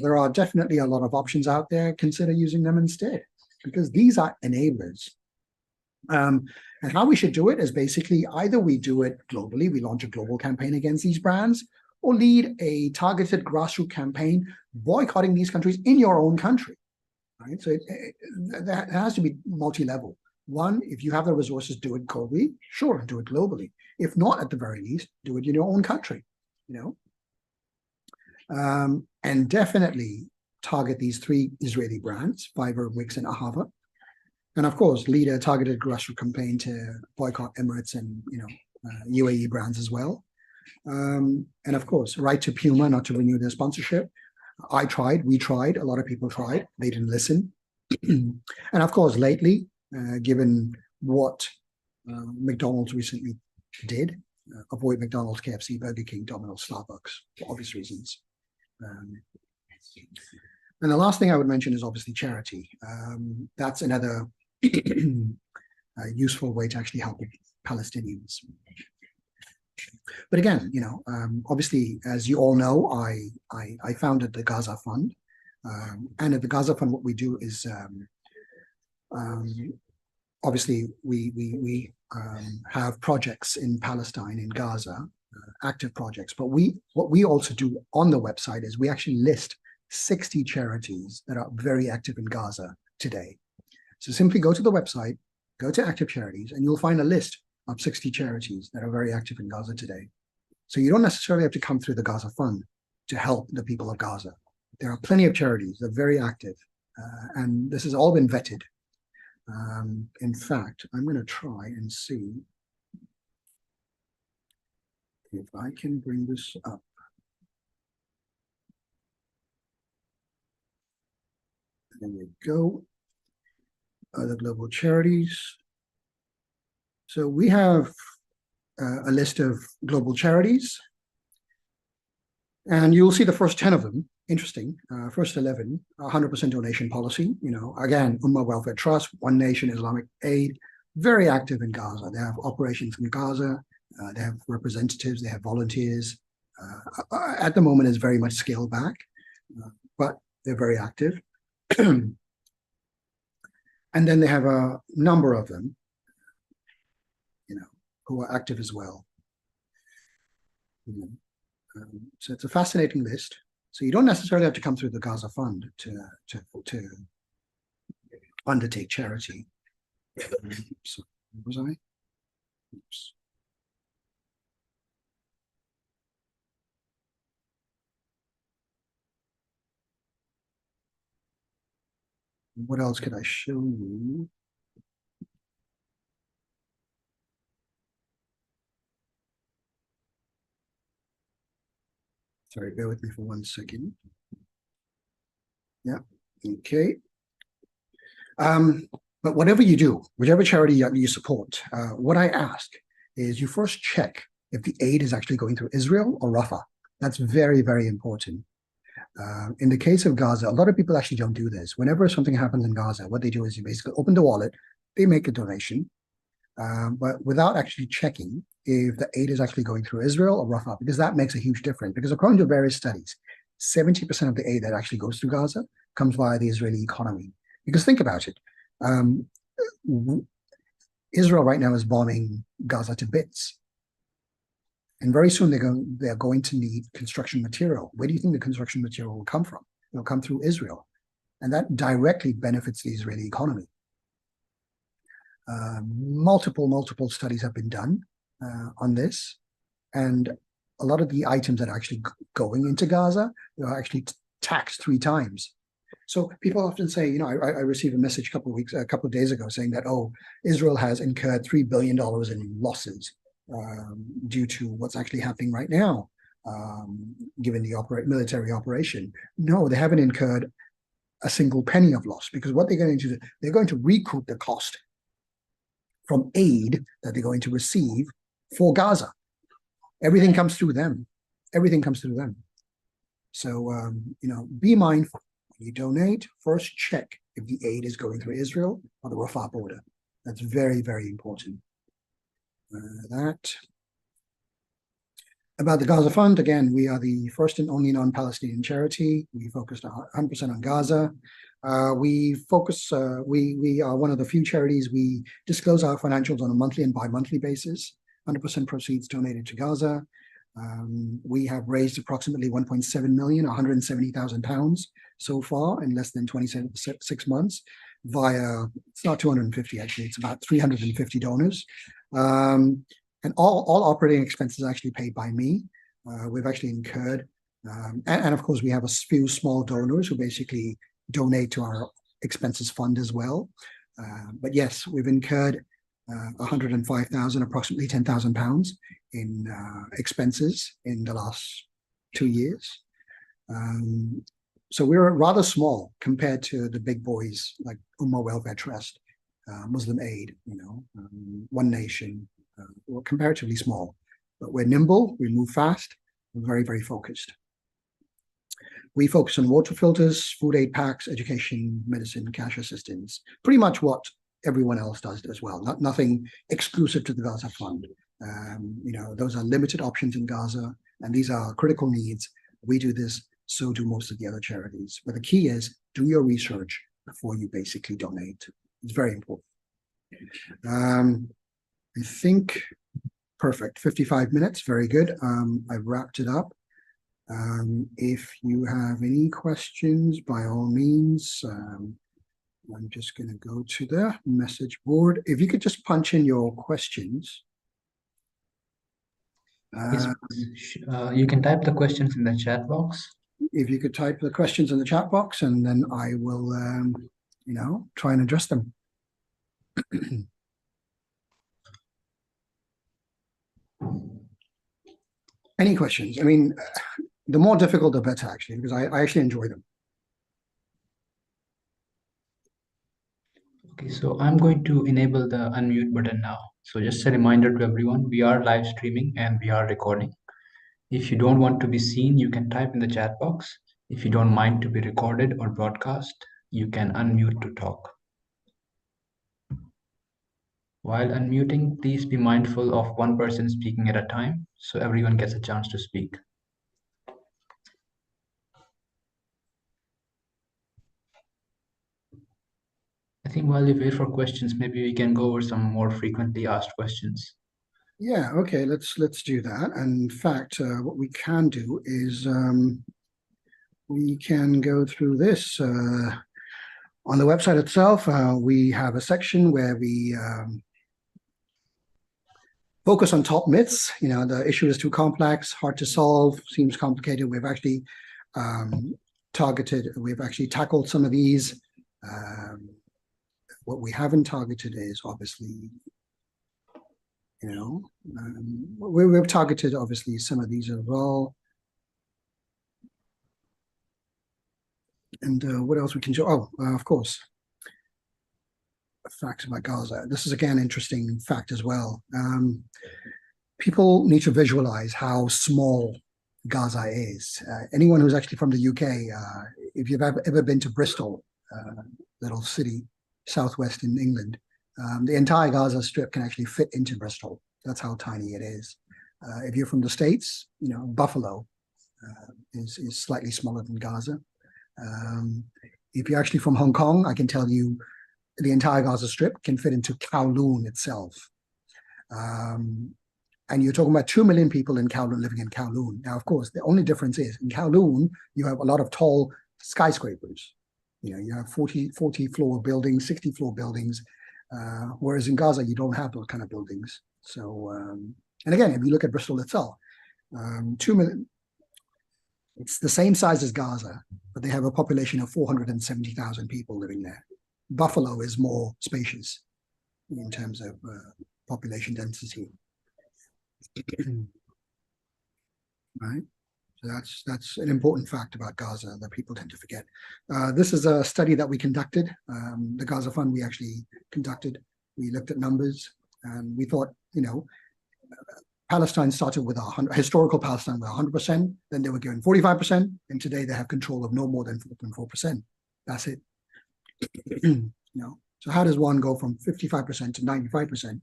[SPEAKER 2] There are definitely a lot of options out there. Consider using them instead, because these are enablers. And how we should do it is basically either we do it globally, we launch a global campaign against these brands, or lead a targeted grassroots campaign boycotting these countries in your own country. Right? So that has to be multi-level. One, if you have the resources, do it globally. Sure, do it globally. If not, at the very least, do it in your own country. And definitely target these 3 Israeli brands, Fiverr, Wix, and Ahava. And of course, lead a targeted grassroots campaign to boycott Emirates and UAE brands as well. And of course, write to Puma not to renew their sponsorship. We tried, a lot of people tried, they didn't listen. And of course, lately, given what McDonald's recently did, avoid McDonald's, KFC, Burger King, Domino's, Starbucks, for obvious reasons. And the last thing I would mention is obviously charity. That's another useful way to actually help Palestinians. But again, obviously, as you all know, I founded the Gaza Fund. And at the Gaza Fund, what we do is obviously we have projects in Palestine, in Gaza, active projects. But what we also do on the website is we actually list 60 charities that are very active in Gaza today. So simply go to the website, go to active charities, and you'll find a list of 60 charities that are very active in Gaza today. So you don't necessarily have to come through the Gaza Fund to help the people of Gaza. There are plenty of charities that are very active, and this has all been vetted. In fact, I'm going to try and see if I can bring this up. There we go. Other global charities. So we have a list of global charities, and you'll see the first 10 of them. Interesting. First 11, 100% donation policy. Again, Ummah Welfare Trust, One Nation Islamic Aid, very active in Gaza. They have operations in Gaza. They have representatives. They have volunteers. At the moment, it's very much scaled back, but they're very active. And then they have a number of them, who are active as well. So it's a fascinating list. So you don't necessarily have to come through the Gaza Fund to undertake charity. So, where was I? Oops. What else could I show you? Sorry, bear with me for 1 second. Yeah, okay. But whatever you do, whichever charity you support, what I ask is you first check if the aid is actually going through Israel or Rafah. That's very, very important. In the case of Gaza, a lot of people actually don't do this. Whenever something happens in Gaza, what they do is you basically open the wallet, they make a donation, but without actually checking if the aid is actually going through Israel or Rafah, because that makes a huge difference. Because according to various studies, 70% of the aid that actually goes through Gaza comes via the Israeli economy. Because think about it. Israel right now is bombing Gaza to bits. And very soon they're going to need construction material. Where do you think the construction material will come from? It'll come through Israel. And that directly benefits the Israeli economy. Multiple studies have been done on this. And a lot of the items that are actually going into Gaza are actually taxed 3 times. So people often say, I received a message a couple of days ago saying that, Israel has incurred $3 billion in losses due to what's actually happening right now, given the military operation. No, they haven't incurred a single penny of loss, because what they're going to do, they're going to recoup the cost from aid that they're going to receive for Gaza. Everything comes through them. Everything comes through them. So, be mindful. When you donate, first check if the aid is going through Israel or the Rafah border. That's very, very important. About the Gaza Fund, again, we are the first and only non-Palestinian charity. We focused 100% on Gaza. We are one of the few charities. We disclose our financials on a monthly and bi-monthly basis. 100% proceeds donated to Gaza. We have raised approximately 1.7 million, 170,000 pounds so far in less than 26 months via, it's not 250 actually, it's about 350 donors. And all operating expenses are actually paid by me. We've actually incurred, and of course we have a few small donors who basically donate to our expenses fund as well. But yes, we've incurred 105,000, approximately 10,000 pounds in expenses in the last 2 years. So we're rather small compared to the big boys like Ummah Welfare Trust, Muslim Aid, One Nation. We're comparatively small, but we're nimble, we move fast, we're very, very focused. We focus on water filters, food aid packs, education, medicine, cash assistance, pretty much what everyone else does as well. Nothing exclusive to the Gaza Fund. Those are limited options in Gaza, and these are critical needs. We do this, so do most of the other charities. But the key is do your research before you basically donate. It's very important. I think perfect. 55 minutes, very good. I've wrapped it up. If you have any questions, by all means, I'm just going to go to the message board. If you could just punch in your questions.
[SPEAKER 1] You can type the questions in the chat box.
[SPEAKER 2] If you could type the questions in the chat box, and then I will, try and address them. Any questions? I mean, the more difficult, the better, actually, because I actually enjoy them.
[SPEAKER 1] Okay, so I'm going to enable the unmute button now. So just a reminder to everyone, we are live streaming and we are recording. If you don't want to be seen, you can type in the chat box. If you don't mind to be recorded or broadcast, you can unmute to talk. While unmuting, please be mindful of one person speaking at a time, so everyone gets a chance to speak. I think while we wait for questions, maybe we can go over some more frequently asked questions.
[SPEAKER 2] Yeah, okay, let's do that. And in fact, what we can do is we can go through this. On the website itself, we have a section where we focus on top myths. The issue is too complex, hard to solve, seems complicated. We've actually tackled some of these. What we haven't targeted is obviously, we've targeted obviously some of these as well. And what else we can show? Of course, facts about Gaza. This is again interesting fact as well. People need to visualize how small Gaza is. Anyone who's actually from the UK, if you've ever been to Bristol, little city southwest in England, the entire Gaza Strip can actually fit into Bristol. That's how tiny it is. If you're from the States, Buffalo is slightly smaller than Gaza. If you're actually from Hong Kong, I can tell you the entire Gaza Strip can fit into Kowloon itself. And you're talking about 2 million people in Kowloon, living in Kowloon. Now, of course, the only difference is in Kowloon, you have a lot of tall skyscrapers. You have 40-floor buildings, 60-floor buildings, whereas in Gaza, you don't have those kind of buildings. So, and again, if you look at Bristol itself, 2 million, it's the same size as Gaza, but they have a population of 470,000 people living there. Buffalo is more spacious in terms of population density. Right? So that's an important fact about Gaza that people tend to forget. This is a study that we conducted. The Gaza Fund we actually conducted. We looked at numbers and we thought, Palestine started with historical Palestine with 100%, then they were given 45%, and today they have control of no more than 4.4%. That's it. So how does one go from 55% to 95%,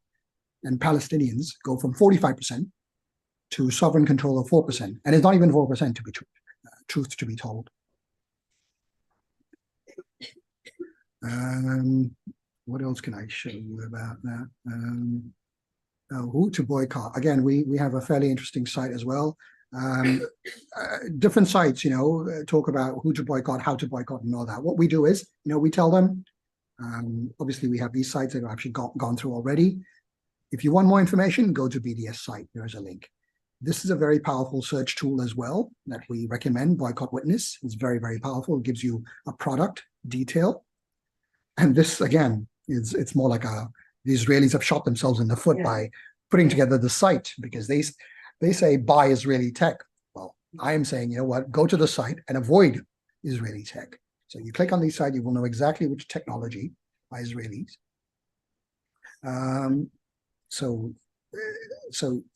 [SPEAKER 2] and Palestinians go from 45% to sovereign control of 4%? And it's not even 4% to be truth to be told. What else can I show you about that? Who to boycott? Again, we have a fairly interesting site as well. Different sites, talk about who to boycott, how to boycott, and all that. What we do is, we tell them. Obviously, we have these sites that have actually gone through already. If you want more information, go to BDS site. There is a link. This is a very powerful search tool as well that we recommend. Boycott Witness. It's very, very powerful. It gives you a product detail. And this, again, it's more like the Israelis have shot themselves in the foot by putting together the site, because they say buy Israeli tech. Well, I am saying, go to the site and avoid, Israeli tech. So you click on these sites, you will know exactly which technology by Israelis. So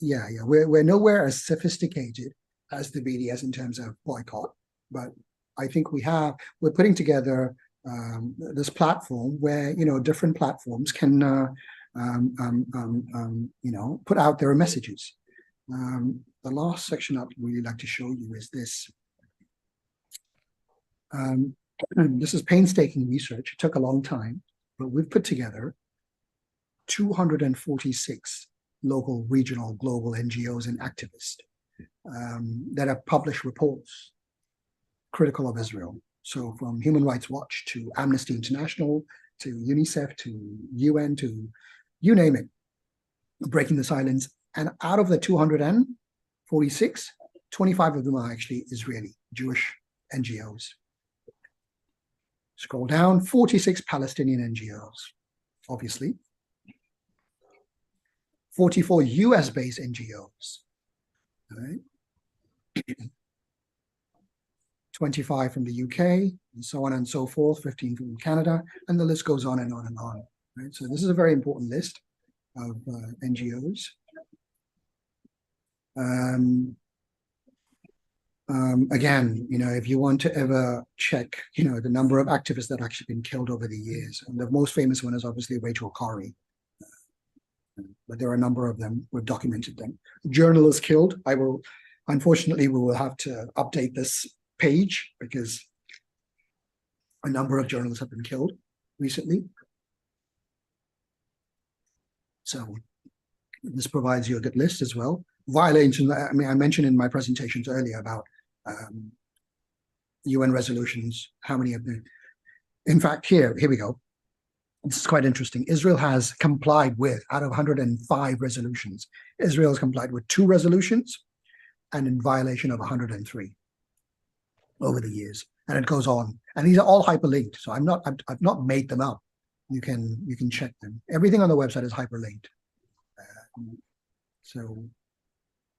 [SPEAKER 2] we're nowhere as sophisticated as the BDS in terms of boycott, but I think we're putting together this platform where different platforms can put out their messages. The last section I'd really like to show you is this. This is painstaking research. It took a long time, but we've put together 246 local, regional, global NGOs and activists that have published reports critical of Israel. So from Human Rights Watch to Amnesty International to UNICEF to UN to you name it, breaking the silence. And out of the 246, 25 of them are actually Israeli, Jewish NGOs. Scroll down, 46 Palestinian NGOs, obviously. 44 US-based NGOs, all right? 25 from the UK, and so on and so forth, 15 from Canada, and the list goes on and on and on. Right? So this is a very important list of NGOs. Again, if you want to ever check, the number of activists that have actually been killed over the years, and the most famous one is obviously Rachel Corrie. But there are a number of them. We've documented them. Journalists killed. Unfortunately, we will have to update this page because a number of journalists have been killed recently. So this provides you a good list as well. Violations, I mentioned in my presentations earlier about UN resolutions, how many of them. In fact, here we go. This is quite interesting. Israel has complied with, out of 105 resolutions, Israel has complied with 2 resolutions and in violation of 103 over the years. And it goes on. And these are all hyperlinked. So I've not made them up. You can check them. Everything on the website is hyperlinked.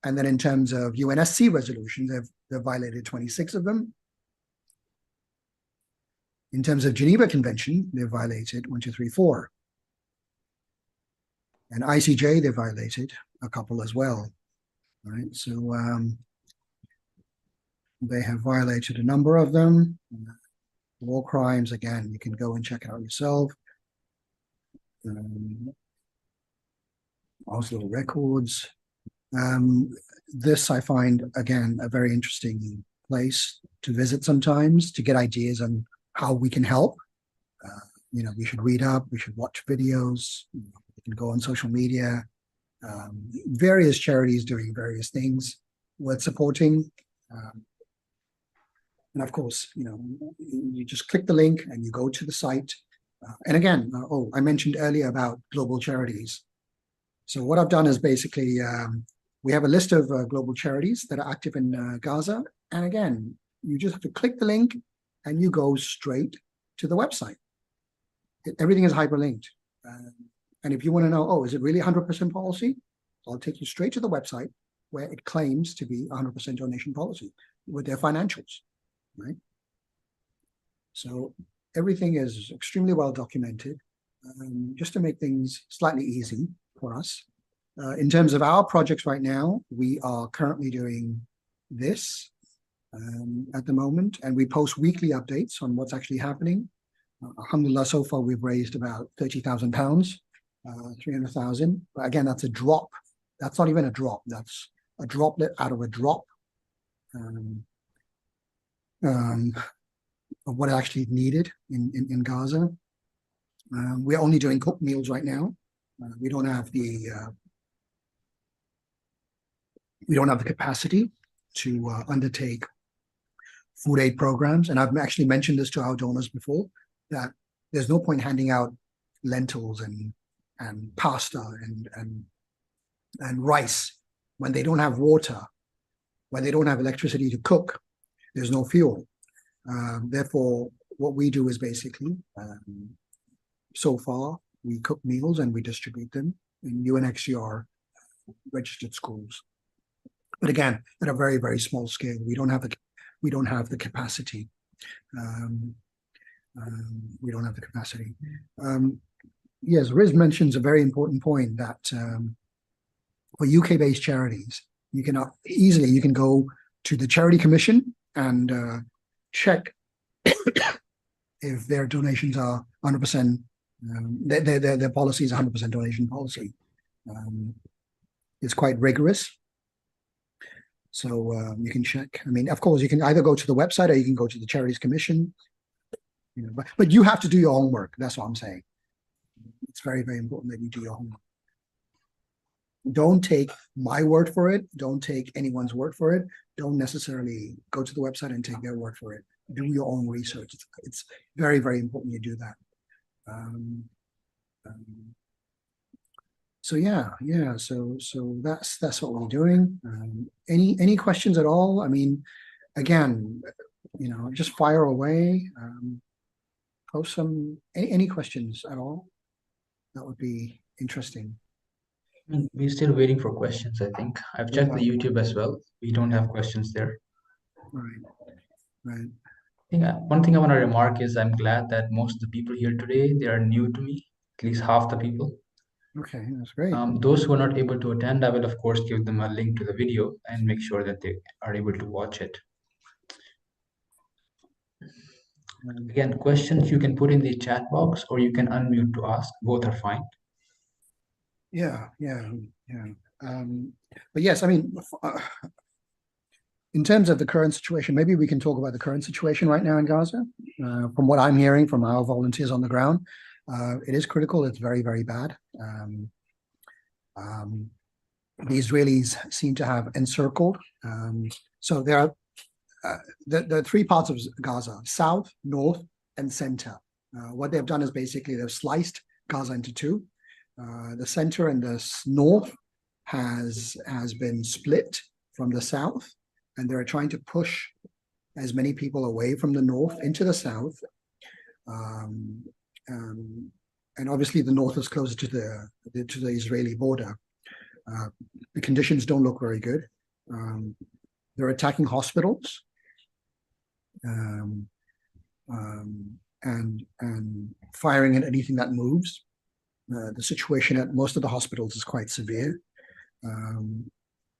[SPEAKER 2] And then in terms of UNSC resolutions, they've violated 26 of them. In terms of Geneva Convention, they've violated 1, 2, 3, 4. And ICJ, they violated a couple as well. All right, so they have violated a number of them. War crimes, again, you can go and check out yourself. Oslo records. This I find, again, a very interesting place to visit sometimes to get ideas on how we can help. We should read up, we should watch videos, we can go on social media, various charities doing various things worth supporting. And of course, you just click the link and you go to the site. And again, I mentioned earlier about global charities. So what I've done is basically, we have a list of global charities that are active in Gaza. And again, you just have to click the link and you go straight to the website. Everything is hyperlinked. And if you want to know, is it really 100% policy? I'll take you straight to the website where it claims to be 100% donation policy with their financials, right? So everything is extremely well documented, just to make things slightly easy for us. In terms of our projects right now, we are currently doing this at the moment, and we post weekly updates on what's actually happening. Alhamdulillah, so far we've raised about £30,000, 300,000. But again, that's a drop. That's not even a drop. That's a droplet out of a drop of what actually needed in Gaza. We're only doing cooked meals right now. We don't have the capacity to undertake food aid programs. And I've actually mentioned this to our donors before, that there's no point handing out lentils and pasta and rice when they don't have water, when they don't have electricity to cook. There's no fuel. Therefore, what we do is basically, so far, we cook meals and we distribute them in UNHCR registered schools. But again, at a very, very small scale, we don't have the capacity Um, we don't have the capacity. Yes, Riz mentions a very important point that for UK-based charities, you can easily go to the Charity Commission and check if their donations are 100%. Their policy is 100% donation policy. It's quite rigorous. So you can check. I mean, of course, you can either go to the website or you can go to the Charities Commission. You know, but you have to do your homework. That's what I'm saying. It's very, very important that you do your homework. Don't take my word for it. Don't take anyone's word for it. Don't necessarily go to the website and take their word for it. Do your own research. It's very, very important you do that. So yeah. So that's what we're doing. Any questions at all? I mean, again, you know, just fire away. Post any questions at all. That would be interesting.
[SPEAKER 1] We're still waiting for questions, I think. I've checked the YouTube as well. We don't have questions there.
[SPEAKER 2] Right.
[SPEAKER 1] I think one thing I want to remark is I'm glad that most of the people here today, they are new to me, at least half the people.
[SPEAKER 2] Okay, that's great.
[SPEAKER 1] Those who are not able to attend, I will of course give them a link to the video and make sure that they are able to watch it. Again, questions you can put in the chat box or you can unmute to ask. Both are fine.
[SPEAKER 2] Yeah. But yes, I mean, in terms of the current situation, maybe we can talk about the current situation right now in Gaza. From what I'm hearing from our volunteers on the ground, it is critical. It's very, very bad. The Israelis seem to have encircled. So there are the three parts of Gaza: south, north, and center. What they've done is basically they've sliced Gaza into two. The center and the north has been split from the south, and they're trying to push as many people away from the north into the south. And obviously the north is closer to the Israeli border. The conditions don't look very good. They're attacking hospitals and firing at anything that moves. The situation at most of the hospitals is quite severe.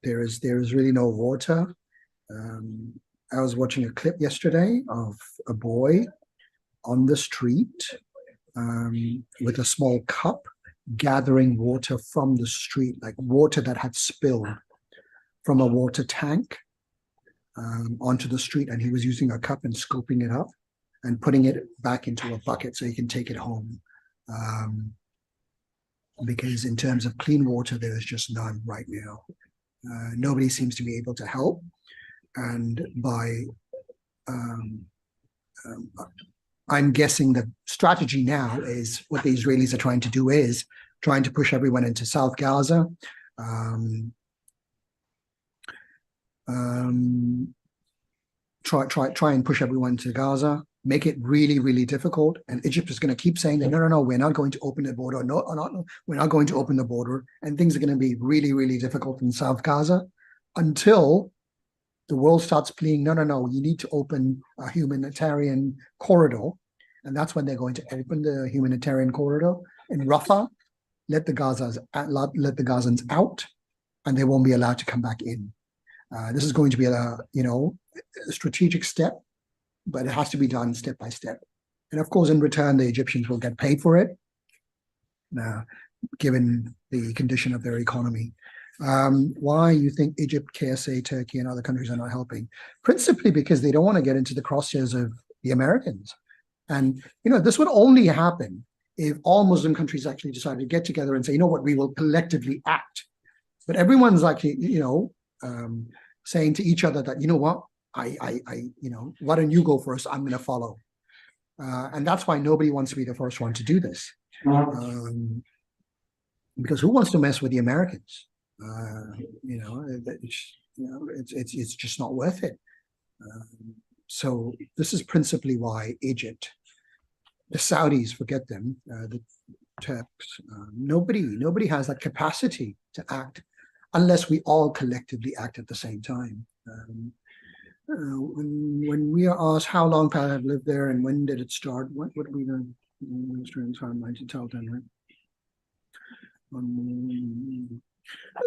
[SPEAKER 2] There is really no water. I was watching a clip yesterday of a boy on the street with a small cup gathering water from the street, like water that had spilled from a water tank onto the street, and he was using a cup and scooping it up and putting it back into a bucket so he can take it home. Because in terms of clean water, there is just none right now. Nobody seems to be able to help. And I'm guessing the strategy now is what the Israelis are trying to do is trying to push everyone into South Gaza. Try and push everyone to Gaza, make it really, really difficult. And Egypt is going to keep saying that, no, we're not going to open the border. No, we're not going to open the border. And things are going to be really, really difficult in South Gaza until the world starts pleading, no, you need to open a humanitarian corridor. And that's when they're going to open the humanitarian corridor in Rafah, let the Gazans out, and they won't be allowed to come back in. This is going to be a strategic step, but it has to be done step by step. And of course, in return, the Egyptians will get paid for it, given the condition of their economy. Why you think Egypt, KSA, Turkey, and other countries are not helping? Principally because they don't want to get into the crosshairs of the Americans. And, this would only happen if all Muslim countries actually decided to get together and say, you know what, we will collectively act. But everyone's like, saying to each other that, you know what, why don't you go first? I'm going to follow. And that's why nobody wants to be the first one to do this. Because who wants to mess with the Americans? It's just not worth it. So this is principally why Egypt, the Saudis, forget them, the Turks, nobody has that capacity to act unless we all collectively act at the same time. When we are asked how long Palestine have lived there and when did it start, what would be the timeline to tell them, right?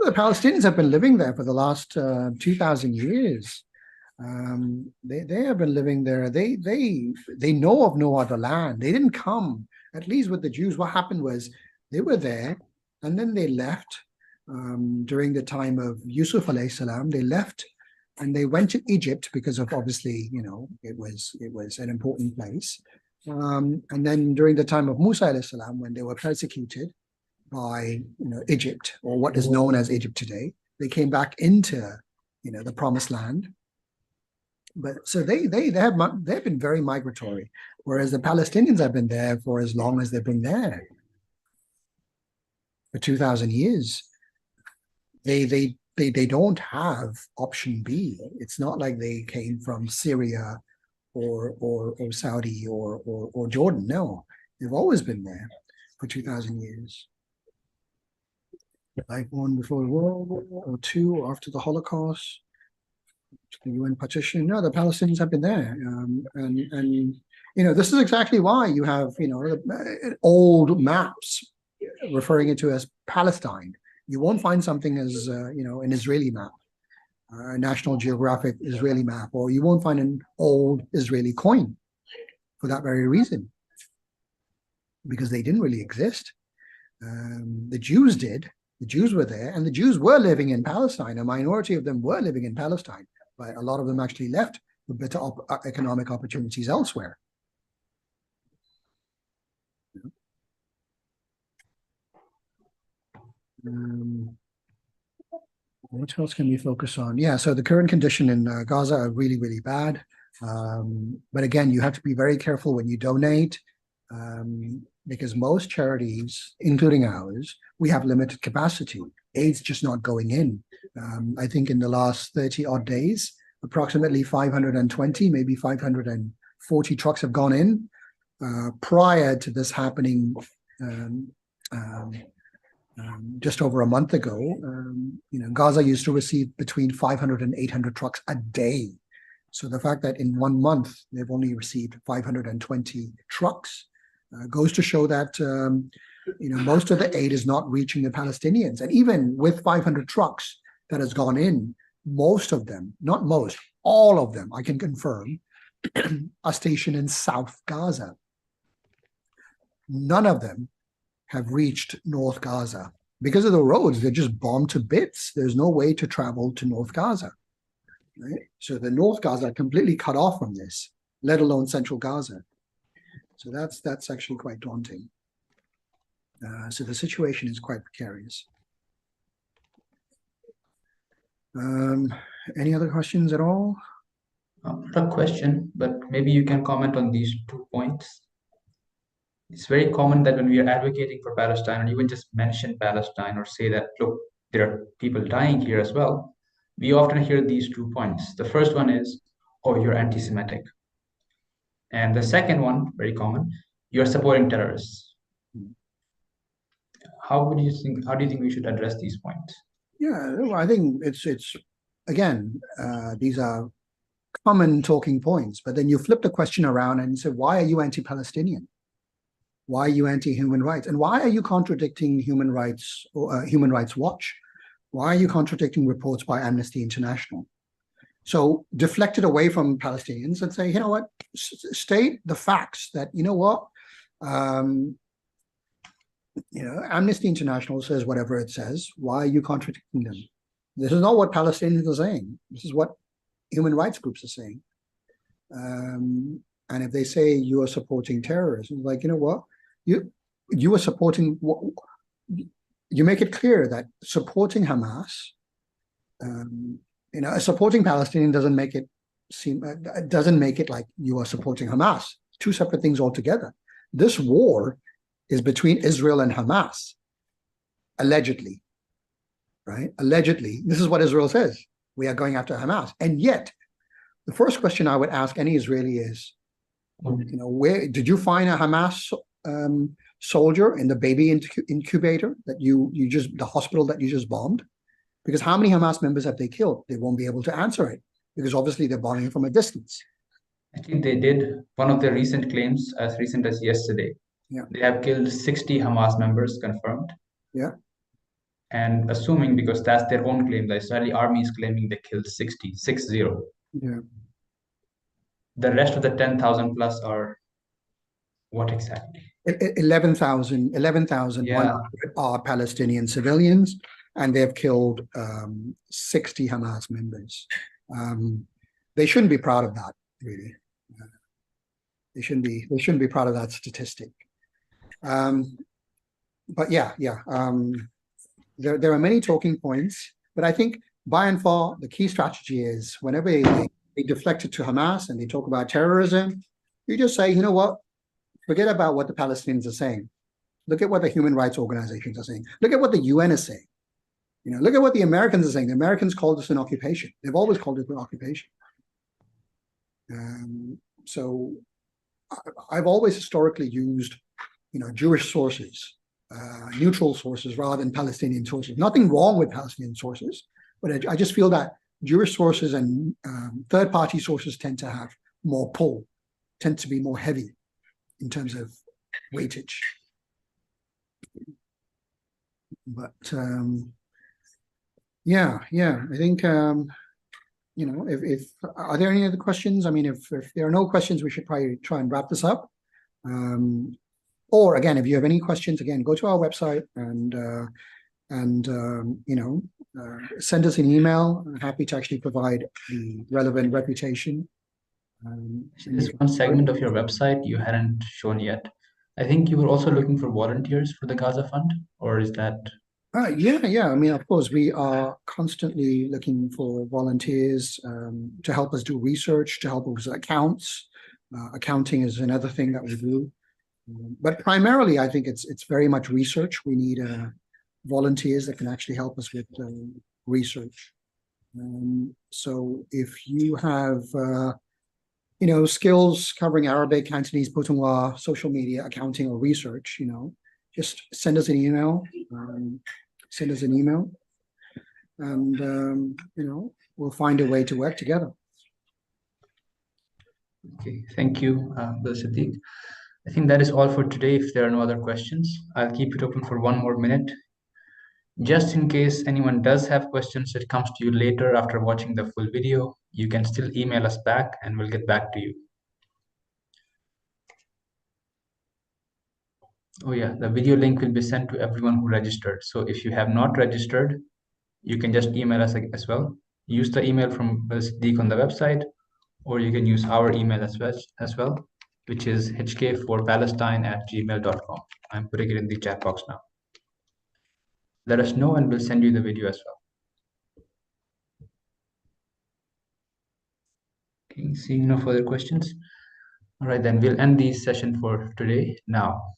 [SPEAKER 2] The Palestinians have been living there for the last 2,000 years. They have been living there. They know of no other land. They didn't come. At least with the Jews, what happened was they were there, and then they left during the time of Yusuf alayhi salam. They left, and they went to Egypt because of obviously, it was an important place. And then during the time of Musa alayhi salam, when they were persecuted by Egypt, or what is known as Egypt today, they came back into the Promised Land. But so they've been very migratory, whereas the Palestinians have been there for as long as they've been there, for 2,000 years. They don't have option B. It's not like they came from Syria or Saudi or Jordan. No, they've always been there for 2,000 years. Like one before World War II or after the Holocaust, the UN partition. No, the Palestinians have been there, and this is exactly why you have old maps referring it to as Palestine. You won't find something as an Israeli map, a National Geographic Israeli map, or you won't find an old Israeli coin for that very reason, because they didn't really exist. The Jews did. The Jews were there, and the Jews were living in Palestine. A minority of them were living in Palestine, but a lot of them actually left with better economic opportunities elsewhere. What else can we focus on? Yeah, so the current condition in Gaza are really, really bad. But again, you have to be very careful when you donate, because most charities, including ours, we have limited capacity. Aid's just not going in. I think in the last 30 odd days, approximately 520, maybe 540 trucks have gone in. Prior to this happening just over a month ago, Gaza used to receive between 500 and 800 trucks a day. So the fact that in 1 month they've only received 520 trucks goes to show that most of the aid is not reaching the Palestinians. And even with 500 trucks that has gone in, most of them, not most, all of them, I can confirm, are stationed in South Gaza. None of them have reached North Gaza. Because of the roads, they're just bombed to bits. There's no way to travel to North Gaza. Right? So the North Gaza are completely cut off from this, let alone Central Gaza. So that's actually quite daunting. So the situation is quite precarious. Any other questions at all?
[SPEAKER 1] Not a question, but maybe you can comment on these 2 points. It's very common that when we are advocating for Palestine, or even just mention Palestine or say that, look, there are people dying here as well, we often hear these 2 points. The first one is, oh, you're anti-Semitic. And the second one, very common, you're supporting terrorists. How do you think we should address these points?
[SPEAKER 2] Yeah, I think it's again, these are common talking points, but then you flip the question around and say, why are you anti-Palestinian? Why are you anti-human rights? And why are you contradicting Human Rights Watch? Why are you contradicting reports by Amnesty International? So deflect it away from Palestinians and say, what, state the facts that, Amnesty International says whatever it says. Why are you contradicting them? This is not what Palestinians are saying. This is what human rights groups are saying. And if they say you are supporting terrorism, like, what? You are supporting, you make it clear that supporting Hamas, supporting Palestinian doesn't make it like you are supporting Hamas. Two separate things altogether. This war is between Israel and Hamas, allegedly, right? Allegedly, this is what Israel says. We are going after Hamas. And yet, the first question I would ask any Israeli is, where did you find a Hamas soldier in the baby incubator that the hospital that you just bombed? Because how many Hamas members have they killed? They won't be able to answer it. because obviously they're bombing from a distance.
[SPEAKER 1] Actually, they did one of their recent claims as recent as yesterday.
[SPEAKER 2] Yeah.
[SPEAKER 1] They have killed 60 Hamas members confirmed.
[SPEAKER 2] Yeah.
[SPEAKER 1] And assuming, because that's their own claim, the Israeli army is claiming they killed 60, 60.
[SPEAKER 2] Yeah.
[SPEAKER 1] The rest of the 10,000 plus are what exactly?
[SPEAKER 2] 11,100
[SPEAKER 1] Yeah,
[SPEAKER 2] are Palestinian civilians, and they've killed 60 Hamas members. They shouldn't be proud of that, really. They shouldn't be proud of that statistic. But yeah. There are many talking points, but I think by and far the key strategy is whenever they deflect it to Hamas and they talk about terrorism, you just say, you know what, forget about what the Palestinians are saying. Look at what the human rights organizations are saying. Look at what the UN is saying. Look at what the Americans are saying. The Americans called this an occupation. They've always called it an occupation. So I've always historically used, Jewish sources, neutral sources rather than Palestinian sources. Nothing wrong with Palestinian sources, but I just feel that Jewish sources and third-party sources tend to have more pull, tend to be more heavy in terms of weightage. But yeah, I think if are there any other questions? I mean, if there are no questions, we should probably try and wrap this up. Or again, if you have any questions, again, go to our website and send us an email. I'm happy to actually provide the relevant reputation.
[SPEAKER 1] There's one segment of your website you hadn't shown yet. I think you were also looking for volunteers for the Gaza Fund, or is that?
[SPEAKER 2] Yeah. I mean, of course, we are constantly looking for volunteers to help us do research, to help us with accounts. Accounting is another thing that we do. But primarily, I think it's very much research. We need volunteers that can actually help us with research. So if you have skills covering Arabic, Cantonese, Putonghua, social media, accounting, or research, just send us an email. And we'll find a way to work together.
[SPEAKER 1] Okay, thank you, Brother Siddiq. I think that is all for today. If there are no other questions, I'll keep it open for one more minute. Just in case anyone does have questions that comes to you later after watching the full video, you can still email us back and we'll get back to you. Oh yeah, the video link will be sent to everyone who registered. So if you have not registered, you can just email us as well. Use the email from Siddiq on the website, or you can use our email as well, which is hk4palestine@gmail.com. I'm putting it in the chat box now. Let us know and we'll send you the video as well. Okay, seeing no further questions. All right, then we'll end the session for today now.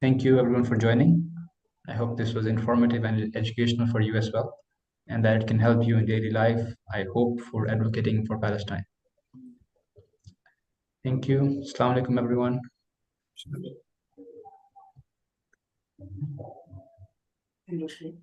[SPEAKER 1] Thank you everyone for joining. I hope this was informative and educational for you as well, and that it can help you in daily life, I hope, for advocating for Palestine. Thank you. Assalamu alaikum, everyone.
[SPEAKER 2] Industry.